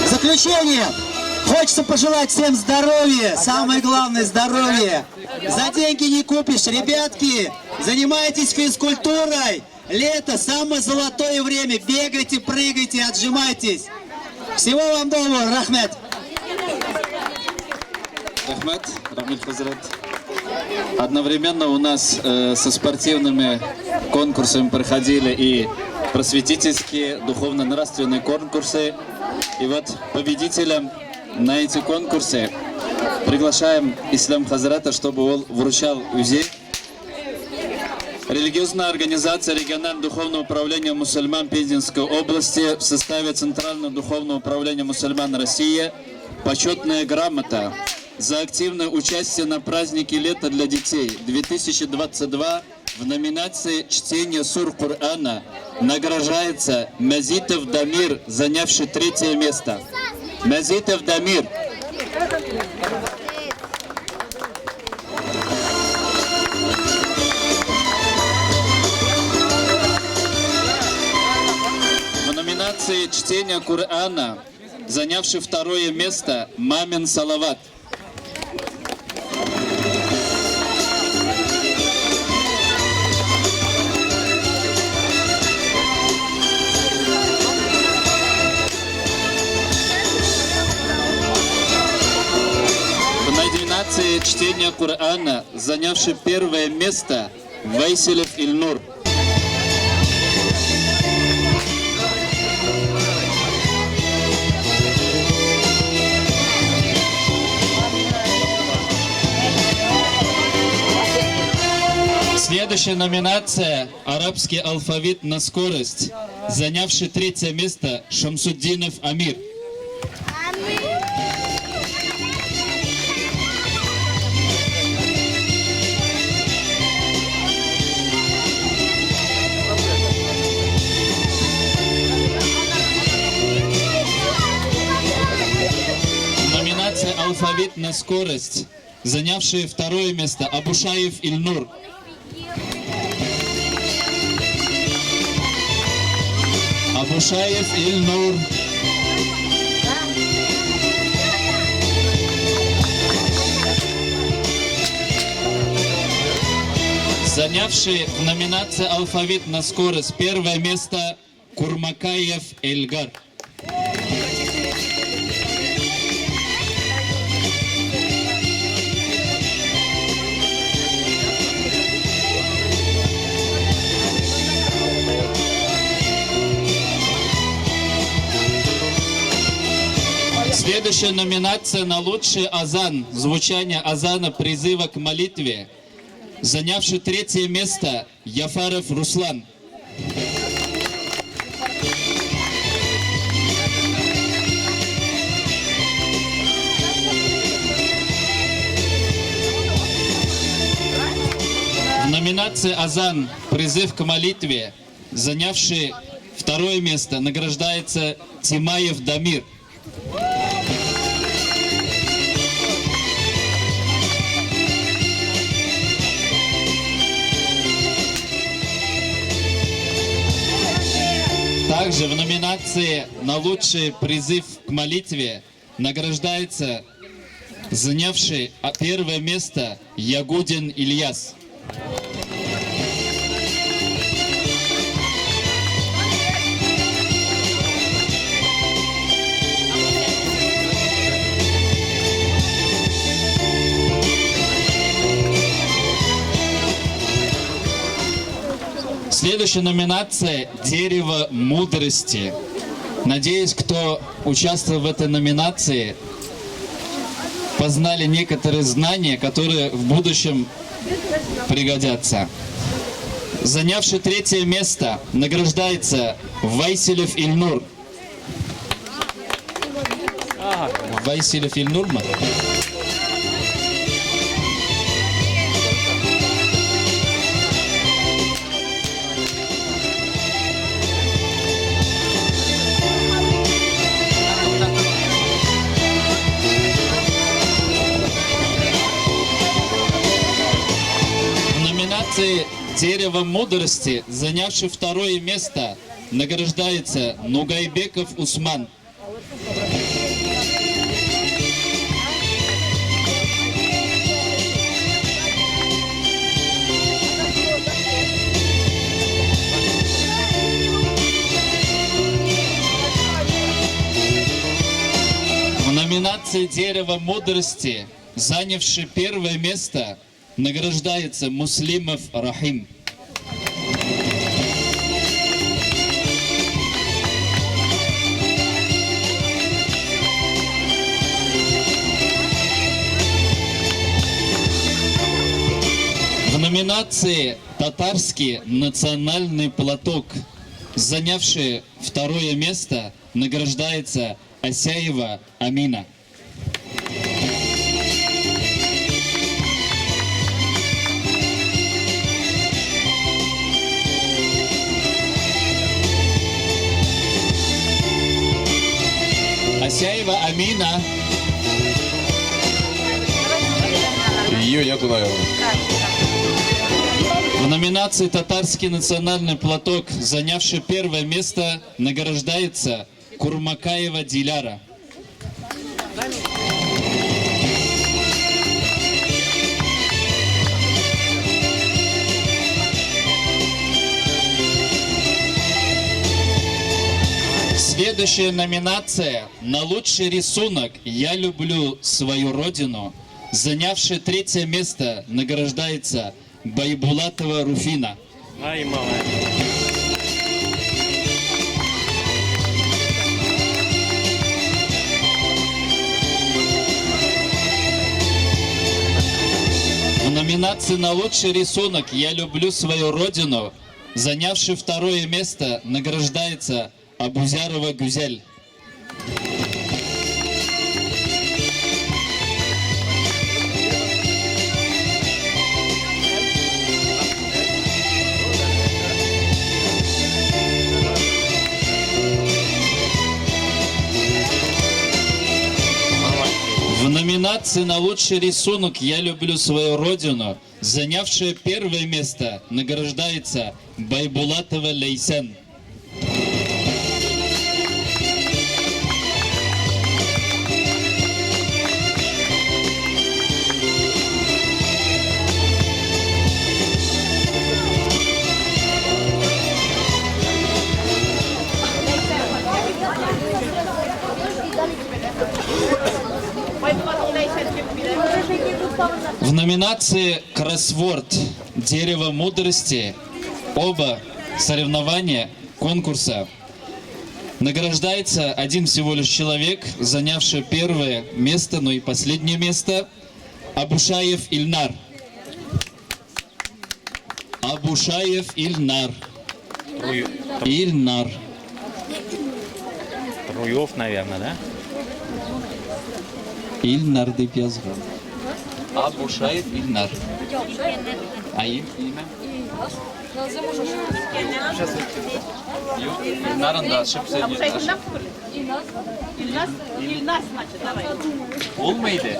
В заключение. Хочется пожелать всем здоровья, самое главное здоровье. За деньги не купишь, ребятки, занимайтесь физкультурой. Лето, самое золотое время, бегайте, прыгайте, отжимайтесь. Всего вам доброго, Рахмет. Рахмет, Рамиль Хазрат. Одновременно у нас со спортивными конкурсами проходили и просветительские, духовно-нравственные конкурсы. И вот победителям на эти конкурсы приглашаем Ислам Хазрата, чтобы он вручал УЗИ. Религиозная организация регионального духовного управления мусульман Пензенской области в составе Центрального духовного управления мусульман России. Почетная грамота за активное участие на празднике лета для детей 2022 в номинации «Чтение сур Корана» награждается Мазитов Дамир, занявший 3-е место. Мазитов Дамир. В номинации «Чтение Корана», занявший 2-е место, Мамин Салават. Чтение Корана, занявший 1-е место, Вайселев Ильнур. Следующая номинация – арабский алфавит на скорость, занявший 3-е место, Шамсуддинов Амир. Алфавит на скорость, занявший 2-е место, Абушаев Ильнур. Абушаев Ильнур. Занявший в номинации «Алфавит на скорость» 1-е место, Курмакаев Эльгар. Следующая номинация на лучший азан, звучание азана призыва к молитве, занявший 3-е место, Яфаров Руслан. В номинации азан, призыв к молитве, занявший 2-е место, награждается Тимаев Дамир. Также в номинации на лучший призыв к молитве награждается занявший 1-е место Ягудин Ильяс. Следующая номинация «Дерево мудрости». Надеюсь, кто участвовал в этой номинации, познали некоторые знания, которые в будущем пригодятся. Занявший 3-е место награждается Вайселев Ильнур. Вайселев Ильнур. В номинации «Дерево мудрости», занявший 2-е место, награждается Нугайбеков Усман. В номинации «Дерево мудрости», занявший 1-е место, награждается Муслимов Рахим. В номинации «Татарский национальный платок», занявший 2-е место, награждается Асяева Амина. Асяева Амина. Ее нету, наверное. В номинации «Татарский национальный платок», занявший 1-е место, награждается Курмакаева Диляра. Следующая номинация на лучший рисунок «Я люблю свою родину», занявший 3-е место, награждается Байбулатова Руфина. Ай, мама. В номинации на лучший рисунок «Я люблю свою родину», занявший 2-е место, награждается Абузярова Гюзель. В номинации на лучший рисунок «Я люблю свою родину», занявшая 1-е место, награждается Байбулатова Лейсен. В номинации «Кроссворд. Дерево мудрости» оба соревнования конкурса награждается один всего лишь человек, занявший 1-е место, но и последнее место — Абушаев Ильнар. Абушаев Ильнар. Ильнар. Руев, наверное, да? Ильнар деп yazған. Абушаев Ильнар. А имя? Ильнарын да ошибся. Ильнас, значит, давай. Olmaydı.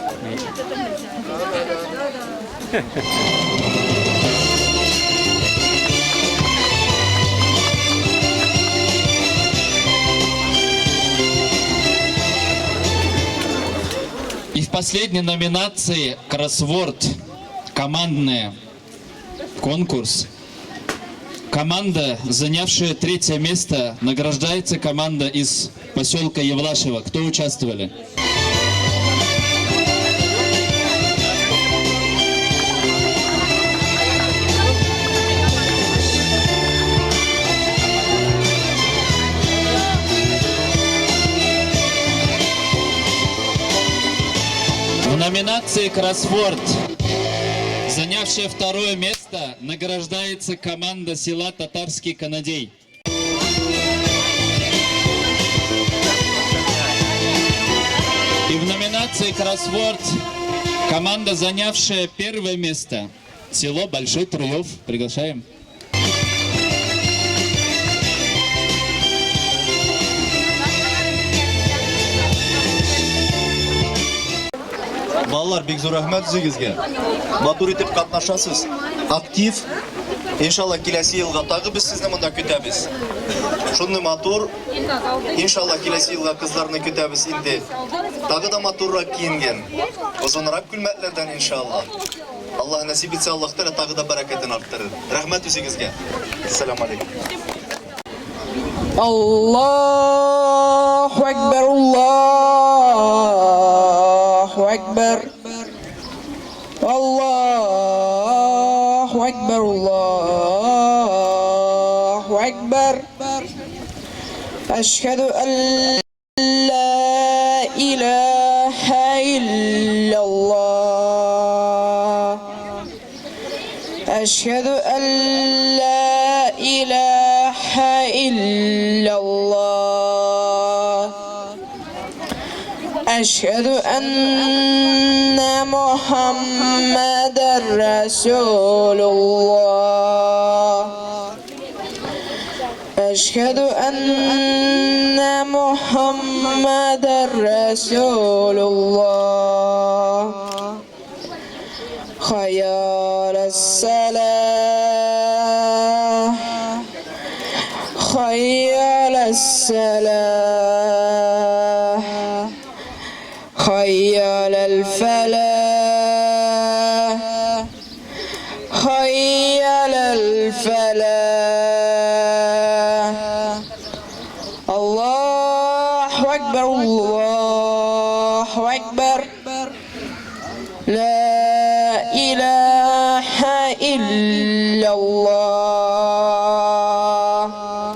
И в последней номинации «Кроссворд» командный конкурс. Команда, занявшая 3-е место, награждается команда из поселка Евлашево. Кто участвовали? номинации «Кроссворд», занявшая второе место, награждается команда села Татарский Канадей. И в номинации «Кроссворд» команда, занявшая первое место, село Большой Труев. Приглашаем. Балалар, бик зур рәхмәт үзегезгә. Матур итеп катнашасыз. Актив. Иншалла киләсе елга тагы без сезне монда көтәбез. Шундый матур. Иншалла киләсе елга кызларны көтәбез инде. Тагы да матуррак киенгән. Озынрак күлмәкләрдән иншалла. Аллаһ насип итсә, Аллаһ Тәала тагы да бәрәкәтен арттырыр. Рәхмәт үзегезгә. Ассаламу алейкум. Аллаху акбар, Аллаху акбар. Аллаху акбар, Аллаху акбар. Ашхаду ан ла илаха илляллах. Ашхаду ан ла илаха илляллах. أشهد أن محمد رسول الله. أشهد أن محمد رسول الله. حي على الصلاة، حي على الصلاة، حي على الفلاح، حي على الفلاح. الله أكبر، الله أكبر.